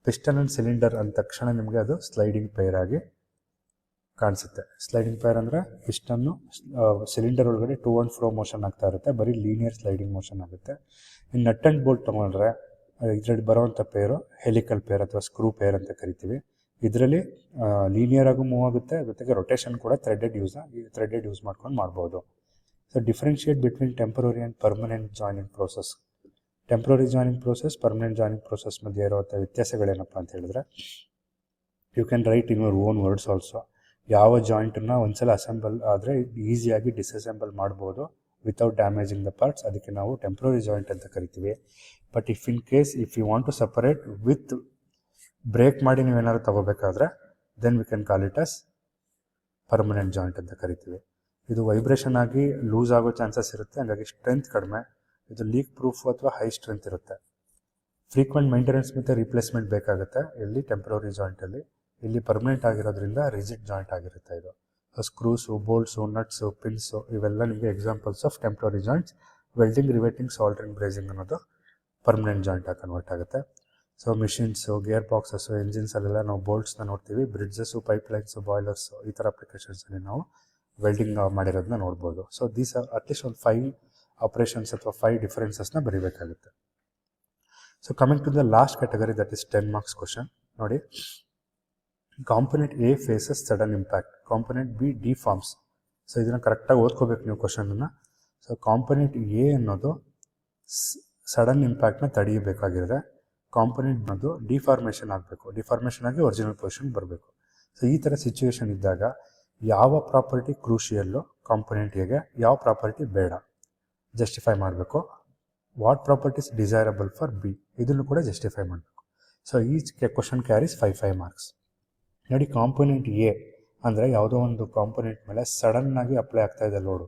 Piston and cylinder ಅಂದ ತಕ್ಷಣ ನಿಮಗೆ ಅದು ಸ್ಲೈಡಿಂಗ್ ಪೇರ್ ಆಗಿ ಕಾಣಿಸುತ್ತೆ. ಸ್ಲೈಡಿಂಗ್ ಪೇರ್ ಅಂದರೆ ಪಿಸ್ಟನ್ನು ಸಿಲಿಂಡರ್ ಒಳಗಡೆ ಟು ಆ್ಯಂಡ್ ಫ್ರೋ ಮೋಷನ್ ಆಗ್ತಾ ಇರುತ್ತೆ, ಬರೀ ಲೀನಿಯರ್ ಸ್ಲೈಡಿಂಗ್ ಮೋಷನ್ ಆಗುತ್ತೆ. ಇನ್ನು ನಟ್ ಆ್ಯಂಡ್ ಬೋಲ್ಟ್ ತೊಗೊಂಡ್ರೆ ಇದರಲ್ಲಿ ಬರೋವಂಥ ಪೇರು ಹೆಲಿಕಲ್ ಪೇರ್ ಅಥವಾ ಸ್ಕ್ರೂ ಪೇರ್ ಅಂತ ಕರಿತೀವಿ. ಇದರಲ್ಲಿ ಲೀನಿಯರ್ ಆಗೂ ಮೂವ್ ಆಗುತ್ತೆ, ಜೊತೆಗೆ ರೊಟೇಷನ್ ಕೂಡ ಥ್ರೆಡೆಡ್ ಯೂಸ್ ಮಾಡ್ಕೊಂಡು ಮಾಡ್ಬೋದು. So differentiate between temporary and permanent joining process. Temporary joining process, permanent joining process ಮಧ್ಯೆ ಇರುವಂಥ ವ್ಯತ್ಯಾಸಗಳೇನಪ್ಪ ಅಂತ ಹೇಳಿದ್ರೆ, you can write in your own words also. ಯಾವ ಜಾಯಿಂಟನ್ನು ಒಂದ್ಸಲ ಅಸೆಂಬಲ್ ಆದರೆ ಈಸಿಯಾಗಿ ಡಿಸ್ಅಸೆಂಬಲ್ ಮಾಡ್ಬೋದು ವಿತೌಟ್ ಡ್ಯಾಮೇಜಿಂಗ್ ದ ಪಾರ್ಟ್ಸ್, ಅದಕ್ಕೆ ನಾವು ಟೆಂಪ್ರರಿ ಜಾಯಿಂಟ್ ಅಂತ ಕರಿತೀವಿ. But if you want to separate with break ಮಾಡಿ ನೀವೇನಾದ್ರು ತಗೋಬೇಕಾದ್ರೆ then we can call it as permanent joint ಅಂತ ಕರಿತೀವಿ. ಇದು ವೈಬ್ರೇಷನ್ ಆಗಿ ಲೂಸ್ ಆಗೋ ಚಾನ್ಸಸ್ ಇರುತ್ತೆ, ಹಾಗಾಗಿ ಸ್ಟ್ರೆಂತ್ ಕಡಿಮೆ. ಇದು ಲೀಕ್ ಪ್ರೂಫ್ ಅಥವಾ ಹೈ ಸ್ಟ್ರೆಂತ್ ಇರುತ್ತೆ. ಫ್ರೀಕ್ವೆಂಟ್ ಮೇಂಟೆನೆನ್ಸ್ ಮತ್ತು ರಿಪ್ಲೇಸ್ಮೆಂಟ್ ಬೇಕಾಗುತ್ತೆ ಇಲ್ಲಿ ಟೆಂಪ್ರರಿ ಜಾಯಿಂಟಲ್ಲಿ. ಇಲ್ಲಿ ಪರ್ಮನೆಂಟ್ ಆಗಿರೋದ್ರಿಂದ ರಿಜಿಡ್ ಜಾಯಿಂಟ್ ಆಗಿರುತ್ತೆ. ಇದು ಸ್ಕ್ರೂಸು, ಬೋಲ್ಟ್ಸು, ನಟ್ಸು, ಪಿನ್ಸು ಇವೆಲ್ಲ ನಿಮಗೆ examples of temporary joints. Welding, riveting, soldering, brazing ಅನ್ನೋದು ಪರ್ಮನೆಂಟ್ ಜಾಯಿಂಟಾಗಿ ಕನ್ವರ್ಟ್ ಆಗುತ್ತೆ. ಸೊ ಮಿಷಿನ್ಸು, ಗೇರ್ ಬಾಕ್ಸಸ್ಸು, ಎಂಜಿನ್ಸಲ್ಲೆಲ್ಲ ನಾವು ಬೋಲ್ಟ್ಸ್ನ ನೋಡ್ತೀವಿ. ಬ್ರಿಡ್ಜಸ್ಸು, ಪೈಪ್ಲೈನ್ಸು, ಬಾಯ್ಲರ್ಸು ಈ ಥರ ಅಪ್ಲಿಕೇಶನ್ಸಲ್ಲಿ ನಾವು ವೆಲ್ಡಿಂಗ್ ಮಾಡಿರೋದನ್ನ ನೋಡ್ಬೋದು. ಸೊ ದೀಸ್ ಅಟ್ಲೀಸ್ಟ್ ಒಂದು 5 ಆಪ್ರೇಷನ್ಸ್ ಅಥವಾ 5 ಡಿಫರೆನ್ಸಸ್ನ ಬರೀಬೇಕಾಗುತ್ತೆ. So coming to the last category, that is 10 marks question. ನೋಡಿ, component A faces sudden impact, component B deforms. So ಇದನ್ನು ಕರೆಕ್ಟಾಗಿ ಓದ್ಕೋಬೇಕು ನೀವು ಕ್ವಶನನ್ನು. ಸೊ ಕಾಂಪೊನೆಂಟ್ ಎ ಅನ್ನೋದು ಸಡನ್ ಇಂಪ್ಯಾಕ್ಟ್ನ ತಡೆಯಬೇಕಾಗಿರುತ್ತೆ. ಕಾಂಪೊನೆಂಟ್ ಅನ್ನೋದು ಡಿಫಾರ್ಮೇಷನ್ ಆಗಬೇಕು, ಡಿಫಾರ್ಮೇಷನ್ ಆಗಿ ಒರಿಜಿನಲ್ ಪೊಸಿಷನ್ ಬರಬೇಕು. ಸೊ ಈ ಥರ ಸಿಚುವೇಶನ್ ಇದ್ದಾಗ ಯಾವ ಪ್ರಾಪರ್ಟಿ ಕ್ರೂಷಿಯಲ್ಲು ಕಾಂಪೊನೆಂಟ್ ಎಗೆ, ಯಾವ ಪ್ರಾಪರ್ಟಿ ಬೇಡ ಜಸ್ಟಿಫೈ ಮಾಡಬೇಕು. What properties desirable for B, ಇದನ್ನು ಕೂಡ ಜಸ್ಟಿಫೈ ಮಾಡಬೇಕು. ಸೊ ಈ ಕ್ವಶನ್ ಕ್ಯಾರೀಸ್ 5 ಮಾರ್ಕ್ಸ್. ನೋಡಿ, ಕಾಂಪೊನೆಂಟ್ ಎ ಅಂದರೆ ಯಾವುದೋ ಒಂದು ಕಾಂಪೊನೆಂಟ್ ಮೇಲೆ ಸಡನ್ನಾಗಿ ಅಪ್ಲೈ ಆಗ್ತಾ ಇದೆ ಲೋಡು.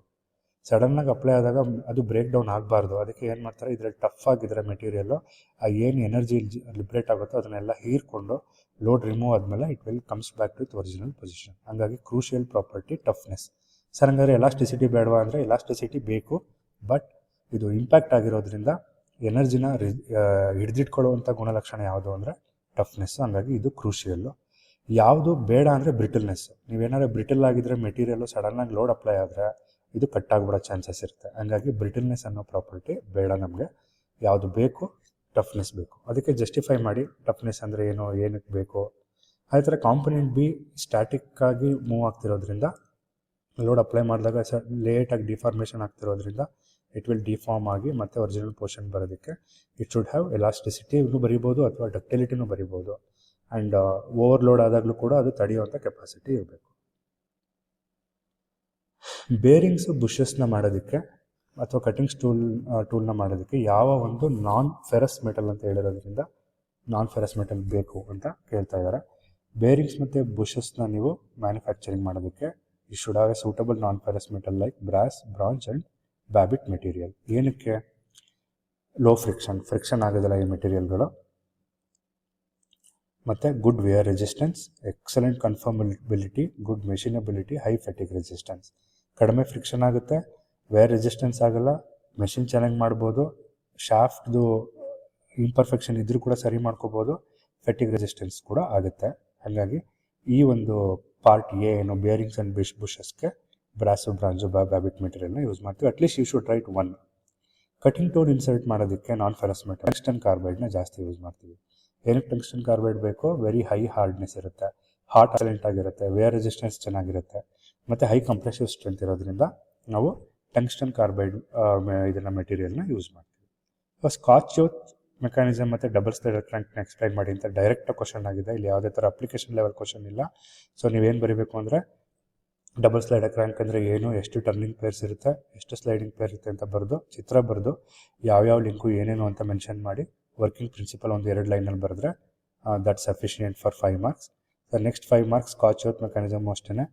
ಸಡನ್ನಾಗಿ ಅಪ್ಲೈ ಆದಾಗ ಅದು ಬ್ರೇಕ್ ಡೌನ್ ಆಗಬಾರ್ದು. ಅದಕ್ಕೆ ಏನು ಮಾಡ್ತಾರೆ, ಇದರಲ್ಲಿ ಟಫ್ ಆಗಿದ್ರೆ ಮೆಟೀರಿಯಲ್ಲು, ಆ ಏನು ಎನರ್ಜಿ ಲಿಬ್ರೇಟ್ ಆಗುತ್ತೋ ಅದನ್ನೆಲ್ಲ ಹೀರ್ಕೊಂಡು ಲೋಡ್ ರಿಮೂವ್ ಆದಮೇಲೆ it will comes back to original position. ಹಾಗಾಗಿ ಕ್ರೂಷಿಯಲ್ ಪ್ರಾಪರ್ಟಿ ಟಫ್ನೆಸ್. ಸರ್ ಹಂಗಾದ್ರೆ ಎಲಾಸ್ಟಿಸಿಟಿ ಬೇಡವಾ ಅಂದರೆ ಎಲಾಸ್ಟಿಸಿಟಿ ಬೇಕು, ಬಟ್ ಇದು ಇಂಪ್ಯಾಕ್ಟ್ ಆಗಿರೋದ್ರಿಂದ ಎನರ್ಜಿನ ಹಿಡಿದಿಟ್ಕೊಳ್ಳುವಂಥ ಗುಣಲಕ್ಷಣ ಯಾವುದು ಅಂದರೆ ಟಫ್ನೆಸ್ಸು. ಹಾಗಾಗಿ ಇದು ಕ್ರೂಷಿಯಲ್ಲು. ಯಾವುದು ಬೇಡ ಅಂದರೆ ಬ್ರಿಟಲ್ನೆಸ್. ನೀವೇನಾದ್ರು ಬ್ರಿಟಲ್ ಆಗಿದ್ದರೆ ಮೆಟೀರಿಯಲ್ಲು ಸಡನ್ನಾಗಿ ಲೋಡ್ ಅಪ್ಲೈ ಆದರೆ ಇದು ಕಟ್ಟಾಗ್ಬಿಡೋ ಚಾನ್ಸಸ್ ಇರುತ್ತೆ. ಹಂಗಾಗಿ ಬ್ರಿಟಲ್ನೆಸ್ ಅನ್ನೋ ಪ್ರಾಪರ್ಟಿ ಬೇಡ ನಮಗೆ. ಯಾವುದು ಬೇಕು, ಟಫ್ನೆಸ್ ಬೇಕು. ಅದಕ್ಕೆ ಜಸ್ಟಿಫೈ ಮಾಡಿ ಟಫ್ನೆಸ್ ಅಂದರೆ ಏನು, ಏನಕ್ಕೆ ಬೇಕು. ಅದೇ ಥರ ಕಾಂಪೊನೆಂಟ್ ಬಿ ಸ್ಟ್ಯಾಟಿಕ್ಕಾಗಿ ಮೂವ್ ಆಗ್ತಿರೋದ್ರಿಂದ ಲೋಡ್ ಅಪ್ಲೈ ಮಾಡಿದಾಗ ಲೇಟಾಗಿ ಡಿಫಾರ್ಮೇಷನ್ ಆಗ್ತಿರೋದ್ರಿಂದ ಇಟ್ ವಿಲ್ ಡಿಫಾರ್ಮ್ ಆಗಿ ಮತ್ತೆ ಒರಿಜಿನಲ್ ಪೋರ್ಷನ್ ಬರೋದಕ್ಕೆ ಇಟ್ ಶುಡ್ ಹ್ಯಾವ್ ಎಲಾಸ್ಟಿಸಿಟಿ ಬರಿಬೋದು, ಅಥವಾ ಡಕ್ಟಿಲಿಟಿನೂ ಬರಿಬೋದು. ಆ್ಯಂಡ್ ಓವರ್ಲೋಡ್ ಆದಾಗಲೂ ಕೂಡ ಅದು ತಡೆಯುವಂಥ ಕೆಪಾಸಿಟಿ ಇರಬೇಕು. ಬೇರಿಂಗ್ಸು ಬುಷಸ್ನ ಮಾಡೋದಕ್ಕೆ ಅಥವಾ ಕಟಿಂಗ್ಸ್ ಟೂಲ್ನ ಮಾಡೋದಕ್ಕೆ ಯಾವ ಒಂದು ನಾನ್ ಫೆರಸ್ ಮೆಟಲ್ ಅಂತ ಹೇಳಿರೋದ್ರಿಂದ ನಾನ್ ಫೆರಸ್ ಮೆಟಲ್ ಬೇಕು ಅಂತ ಕೇಳ್ತಾ ಇದ್ದಾರೆ. ಬೇರಿಂಗ್ಸ್ ಮತ್ತು ಬುಷಸ್ನ ನೀವು ಮ್ಯಾನುಫ್ಯಾಕ್ಚರಿಂಗ್ ಮಾಡೋದಕ್ಕೆ you should have a suitable non ferrous metal like brass, bronze and babbitt material. ಏನಕ್ಕೆ? ಲೋ ಫ್ರಿಕ್ಷನ್ ಆಗೋದಿಲ್ಲ ಈ ಮೆಟೀರಿಯಲ್ಗಳು, ಮತ್ತು good wear resistance, excellent conformability, good machinability, high fatigue resistance. ಕಡಿಮೆ ಫ್ರಿಕ್ಷನ್ ಆಗುತ್ತೆ, ವೇರ್ ರೆಸಿಸ್ಟೆನ್ಸ್ ಆಗೋಲ್ಲ, ಮೆಷಿನ್ ಚೆನ್ನಾಗಿ ಮಾಡ್ಬೋದು, ಶಾಫ್ಟ್ದು ಇಂಪರ್ಫೆಕ್ಷನ್ ಇದ್ರೂ ಕೂಡ ಸರಿ ಮಾಡ್ಕೋಬೋದು, ಫೆಟಿಗ್ ರೆಸಿಸ್ಟೆನ್ಸ್ ಕೂಡ ಆಗುತ್ತೆ. ಹಾಗಾಗಿ ಈ ಒಂದು ಪಾರ್ಟ್ ಏನು ಬೇರಿಂಗ್ಸ್ ಆ್ಯಂಡ್ ಬುಷಸ್ಗೆ ಬ್ರಾಸು, ಬ್ರಾಂಜು, ಬ್ಯಾಬಿಟ್ ಮೆಟೀರಿಯಲ್ನ ಯೂಸ್ ಮಾಡ್ತೀವಿ. At least you should write one. Cutting tool insert ಮಾಡೋದಕ್ಕೆ ನಾನ್ ಫೆರಸ್ ಮೆಟಲ್ ಟಂಗ್ಸ್ಟನ್ ಕಾರ್ಬೈಡ್ನ ಜಾಸ್ತಿ ಯೂಸ್ ಮಾಡ್ತೀವಿ. ಏನಕ್ಕೆ ಟಂಗ್ಸ್ಟನ್ ಕಾರ್ಬೈಡ್ ಬೇಕೋ? ವೆರಿ ಹೈ ಹಾರ್ಡ್ನೆಸ್ ಇರುತ್ತೆ, ಹಾಟ್ ಸೈಲೆಂಟ್ ಆಗಿರುತ್ತೆ, ವೇರ್ ರೆಸಿಸ್ಟೆನ್ಸ್ ಚೆನ್ನಾಗಿರುತ್ತೆ, ಮತ್ತು ಹೈ ಕಂಪ್ರೆಸಿವ್ ಸ್ಟ್ರೆಂತ್ ಇರೋದ್ರಿಂದ ನಾವು ಟಂಗ್ಸ್ಟನ್ ಕಾರ್ಬೈಡ್ ಇದನ್ನು ಮೆಟೀರಿಯಲ್ನ ಯೂಸ್ ಮಾಡ್ತೀವಿ. ಸ್ಕಾಚ್ ಔಟ್ ಮೆಕ್ಯಾನಿಸಮ್ ಮತ್ತು ಡಬಲ್ ಸ್ಲೈಡರ್ ಕ್ರ್ಯಾಂಕ್ನ ಎಕ್ಸ್ಪ್ಲೈನ್ ಮಾಡಿ ಅಂತ ಡೈರೆಕ್ಟ್ ಕ್ವಶನ್ ಆಗಿದೆ. ಇಲ್ಲಿ ಯಾವುದೇ ಥರ ಅಪ್ಲಿಕೇಶನ್ ಲೆವೆಲ್ ಕ್ವಶನ್ ಇಲ್ಲ. ಸೊ ನೀವೇನು ಬರೀಬೇಕು ಅಂದರೆ ಡಬಲ್ ಸ್ಲೈಡರ್ ಕ್ರ್ಯಾಂಕ್ ಅಂದರೆ ಏನು, ಎಷ್ಟು ಟರ್ನಿಂಗ್ ಪೇರ್ಸ್ ಇರುತ್ತೆ, ಎಷ್ಟು ಸ್ಲೈಡಿಂಗ್ ಪೇರ್ ಇರುತ್ತೆ ಅಂತ ಬರೆದು, ಚಿತ್ರ ಬರೆದು, ಯಾವ್ಯಾವ ಲಿಂಕು ಏನೇನು ಅಂತ ಮೆನ್ಷನ್ ಮಾಡಿ, ವರ್ಕಿಂಗ್ ಪ್ರಿನ್ಸಿಪಲ್ ಒಂದು 2 ಲೈನಲ್ಲಿ ಬರೆದ್ರೆ that sufficient for 5 marks. Next 5 marks scotch out mechanism ಅಷ್ಟೇ.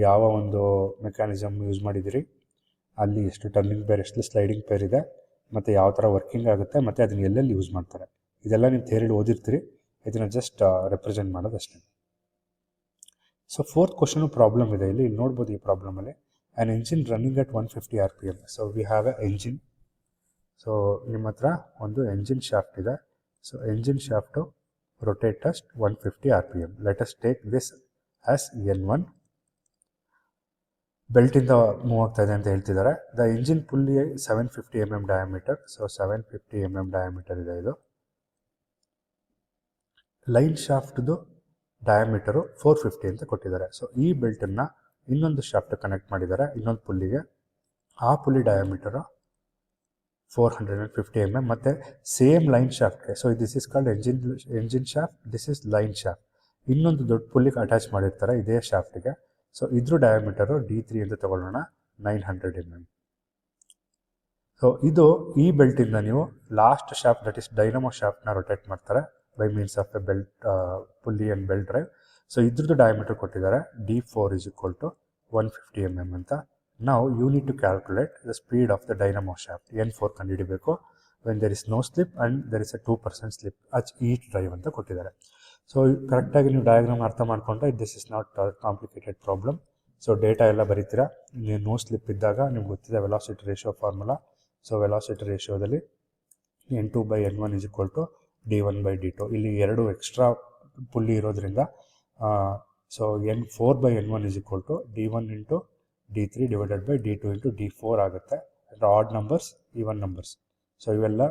ಯಾವ ಒಂದು ಮೆಕ್ಯಾನಿಸಮ್ ಯೂಸ್ ಮಾಡಿದಿರಿ, ಅಲ್ಲಿ ಎಷ್ಟು ಟರ್ನಿಂಗ್ ಪೇರ್, ಎಷ್ಟು ಸ್ಲೈಡಿಂಗ್ ಪೇರ್ ಇದೆ, ಮತ್ತು ಯಾವ ಥರ ವರ್ಕಿಂಗ್ ಆಗುತ್ತೆ, ಮತ್ತು ಅದನ್ನು ಎಲ್ಲೆಲ್ಲಿ ಯೂಸ್ ಮಾಡ್ತಾರೆ, ಇದೆಲ್ಲ ನೀವು ಥಿಯರಿಲಿ ಓದಿರ್ತೀರಿ. ಇದನ್ನು ಜಸ್ಟ್ ರೆಪ್ರೆಸೆಂಟ್ ಮಾಡೋದು ಅಷ್ಟೇ. ಸೊ 4th ಕ್ವಶನು ಪ್ರಾಬ್ಲಮ್ ಇದೆ. ಇಲ್ಲಿ ನೋಡ್ಬೋದು ಈ ಪ್ರಾಬ್ಲಮಲ್ಲಿ, an engine running at 150 RPM. So we have a engine. So ನಿಮ್ಮ ಹತ್ರ ಒಂದು ಎಂಜಿನ್ ಶಾಫ್ಟ್ ಇದೆ. So engine shaft rotate at 150 RPM. Let us take this as N1. ಬೆಲ್ಟಿಂದ ಮೂವ್ ಆಗ್ತಾ ಇದೆ ಅಂತ ಹೇಳ್ತಿದ್ದಾರೆ. The engine pulley 750 mm diameter. So 750 mm diameter ಇದೆ ಇದು. ಲೈನ್ ಶಾಫ್ಟ್ದು ಡಯಾಮೀಟರು 450 ಅಂತ ಕೊಟ್ಟಿದ್ದಾರೆ. ಸೊ ಈ ಬೆಲ್ಟನ್ನು ಇನ್ನೊಂದು ಶಾಫ್ಟ್ ಕನೆಕ್ಟ್ ಮಾಡಿದ್ದಾರೆ, ಇನ್ನೊಂದು ಪುಲ್ಲಿಗೆ. ಆ ಪುಲ್ಲಿ ಡಯಾಮೀಟರು 450 mm, ಮತ್ತು ಸೇಮ್ ಲೈನ್ ಶಾಫ್ಟ್ಗೆ. So this is called engine shaft, this is line shaft. ಇನ್ನೊಂದು ದೊಡ್ಡ ಪುಲ್ಲಿಗೆ ಅಟ್ಯಾಚ್ ಮಾಡಿರ್ತಾರೆ ಇದೇ ಶಾಫ್ಟ್ಗೆ. ಸೊ ಇದ್ರ ಡಯಾಮೀಟರು D3 ಅಂತ ತಗೊಳ್ಳೋಣ, 900 mm. ಸೊ ಇದು ಈ ಬೆಲ್ಟಿಂದ ನೀವು last shaft, that is dynamo ಶಾಫ್ಟ್ನ ರೊಟೇಟ್ ಮಾಡ್ತಾರೆ by means of a belt pulley and belt drive. So ಇದ್ರದ್ದು ಡಯಾಮೀಟರ್ ಕೊಟ್ಟಿದ್ದಾರೆ D4 = 150 mm ಅಂತ. ನಾವು you need to calculate the speed of the dynamo shaft. N4 ಕಂಡುಹಿಡಿಬೇಕು. When there is no slip and there is a 2% slip at each drive ಅಂತ ಕೊಟ್ಟಿದ್ದಾರೆ. So ಕರೆಕ್ಟಾಗಿ ನೀವು diagram ಅರ್ಥ ಮಾಡಿಕೊಂಡ್ರೆ this is not complicated problem. So data ಎಲ್ಲ ಬರೀತೀರಾ. ನೀವು ನೋ ಸ್ಲಿಪ್ ಇದ್ದಾಗ ನಿಮ್ಗೆ ಗೊತ್ತಿದೆ velocity ratio formula. So velocity ರೇಷಿಯೋದಲ್ಲಿ N2/N1 = D1/D2. ಇಲ್ಲಿ 2 ಎಕ್ಸ್ಟ್ರಾ ಪುಲ್ಲಿ ಇರೋದ್ರಿಂದ so N4/N1 = D1 × D3 / D2 × D4 ಆಗುತ್ತೆ. Odd numbers, even numbers. So ಇವೆಲ್ಲ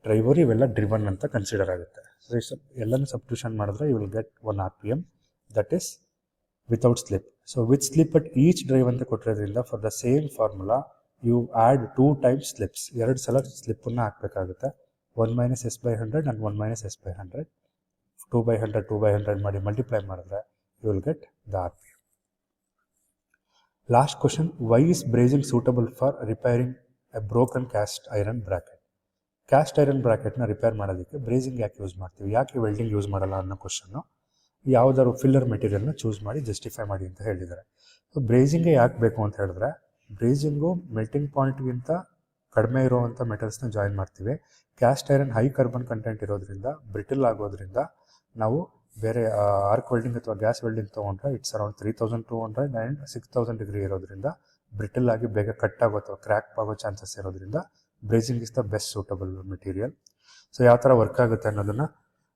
ಡ್ರೈವರ್ ಇವೆಲ್ಲ ಡ್ರಿವನ್ ಅಂತ ಕನ್ಸಿಡರ್ ಆಗುತ್ತೆ. ಸೊ ಎಲ್ಲನೂ ಸಬ್ಸ್ಟಿಟ್ಯೂಷನ್ ಮಾಡಿದ್ರೆ you will get 1 RPM, that is without slip. So with slip at each drive ಅಂತ ಕೊಟ್ಟಿರೋದ್ರಿಂದ for the same formula you add 2 times slips, 2 ಸಲ ಸ್ಲಿಪ್ಪನ್ನು ಹಾಕಬೇಕಾಗುತ್ತೆ. 1 - S/100 ಆ್ಯಂಡ್ 1 - S/100, 2/100 2/100 ಮಾಡಿ ಮಲ್ಟಿಪ್ಲೈ ಮಾಡಿದ್ರೆ you will get the RPM. Last question, why is brazing suitable for repairing a broken cast iron bracket? Cast iron ಬ್ರಾಕೆಟ್ನ repair ಮಾಡೋದಕ್ಕೆ brazing ಯಾಕೆ use ಮಾಡ್ತೀವಿ, ಯಾಕೆ welding use ಮಾಡಲ್ಲ ಅನ್ನೋ ಕ್ವಶನ್ನು. ಯಾವುದಾದ್ರು ಫಿಲ್ಲರ್ ಮೆಟೀರಿಯಲ್ನ ಚೂಸ್ ಮಾಡಿ ಜಸ್ಟಿಫೈ ಮಾಡಿ ಅಂತ ಹೇಳಿದ್ದಾರೆ. ಸೊ ಬ್ರೇಸಿಂಗೇ ಯಾಕೆ ಬೇಕು ಅಂತ ಹೇಳಿದ್ರೆ, ಬ್ರೇಸಿಂಗು ಮೆಲ್ಟಿಂಗ್ ಪಾಯಿಂಟ್ಗಿಂತ ಕಡಿಮೆ ಇರುವಂಥ ಮೆಟಲ್ಸ್ನ ಜಾಯಿನ್ ಮಾಡ್ತೀವಿ. Caste iron high carbon content ಇರೋದ್ರಿಂದ, ಬ್ರಿಟಲ್ ಆಗೋದ್ರಿಂದ ನಾವು ಬೇರೆ ಆರ್ಕ್ ವೆಲ್ಡಿಂಗ್ ಅಥವಾ ಗ್ಯಾಸ್ ವೆಲ್ಡಿಂಗ್ ತೊಗೊಂಡ್ರೆ ಇಟ್ಸ್ ಅರೌಂಡ್ 3200 ಆ್ಯಂಡ್ 6000 ಡಿಗ್ರಿ ಇರೋದ್ರಿಂದ ಬ್ರಿಟಲ್ ಆಗಿ ಬೇಗ ಕಟ್ ಆಗೋ ಅಥವಾ ಕ್ರ್ಯಾಕ್ ಆಗೋ ಚಾನ್ಸಸ್ ಇರೋದ್ರಿಂದ bracing is the best suitable material. So ಯಾವ ಥರ ವರ್ಕ್ ಆಗುತ್ತೆ ಅನ್ನೋದನ್ನು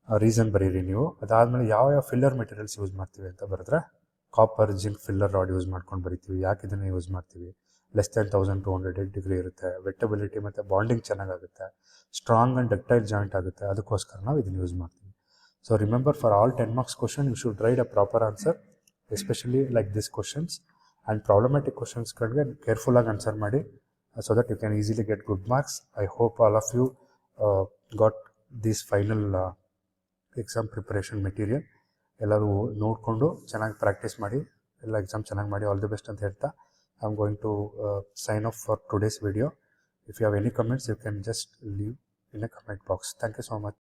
ರೀಸನ್ ಬರೀರಿ ನೀವು. ಅದಾದಮೇಲೆ ಯಾವ ಫಿಲ್ಲರ್ ಮೆಟೀರಿಯಲ್ಸ್ ಯೂಸ್ ಮಾಡ್ತೀವಿ ಅಂತ ಬರೆದ್ರೆ copper zinc filler rod use ಮಾಡ್ಕೊಂಡು ಬರಿತೀವಿ. ಯಾಕೆ ಇದನ್ನು ಯೂಸ್ ಮಾಡ್ತೀವಿ, ಲೆಸ್ ದೆನ್ 1200 ಡಿಗ್ರಿ ಇರುತ್ತೆ, ವೆಟ್ಟಬಿಲಿಟಿ ಮತ್ತು ಬಾಂಡಿಂಗ್ ಚೆನ್ನಾಗಾಗುತ್ತೆ, ಸ್ಟ್ರಾಂಗ್ ಆ್ಯಂಡ್ ಡಕ್ಟೈಲ್ ಜಾಯಿಂಟ್ ಆಗುತ್ತೆ, ಅದಕ್ಕೋಸ್ಕರ ನಾವು ಇದನ್ನು ಯೂಸ್ ಮಾಡ್ತೀವಿ. So remember, for all 10 marks question you should write a proper answer, especially like this questions. And problematic ಕ್ವಶನ್ಸ್ಗಳಿಗೆ ಕೇರ್ಫುಲ್ಲಾಗಿ ಆನ್ಸರ್ ಮಾಡಿ, so that you can easily get good marks. I hope all of you got this final exam preparation material. ಎಲ್ಲರೂ ನೋಡಿಕೊಂಡು ಚೆನ್ನಾಗಿ practice ಮಾಡಿ, ಎಲ್ಲ exam ಚೆನ್ನಾಗಿ ಮಾಡಿ. ಆಲ್ ದಿ ಬೆಸ್ಟ್ ಅಂತ ಹೇಳ್ತಾ I am going to sign off for today's video. If you have any comments, you can just leave in a comment box. Thank you so much.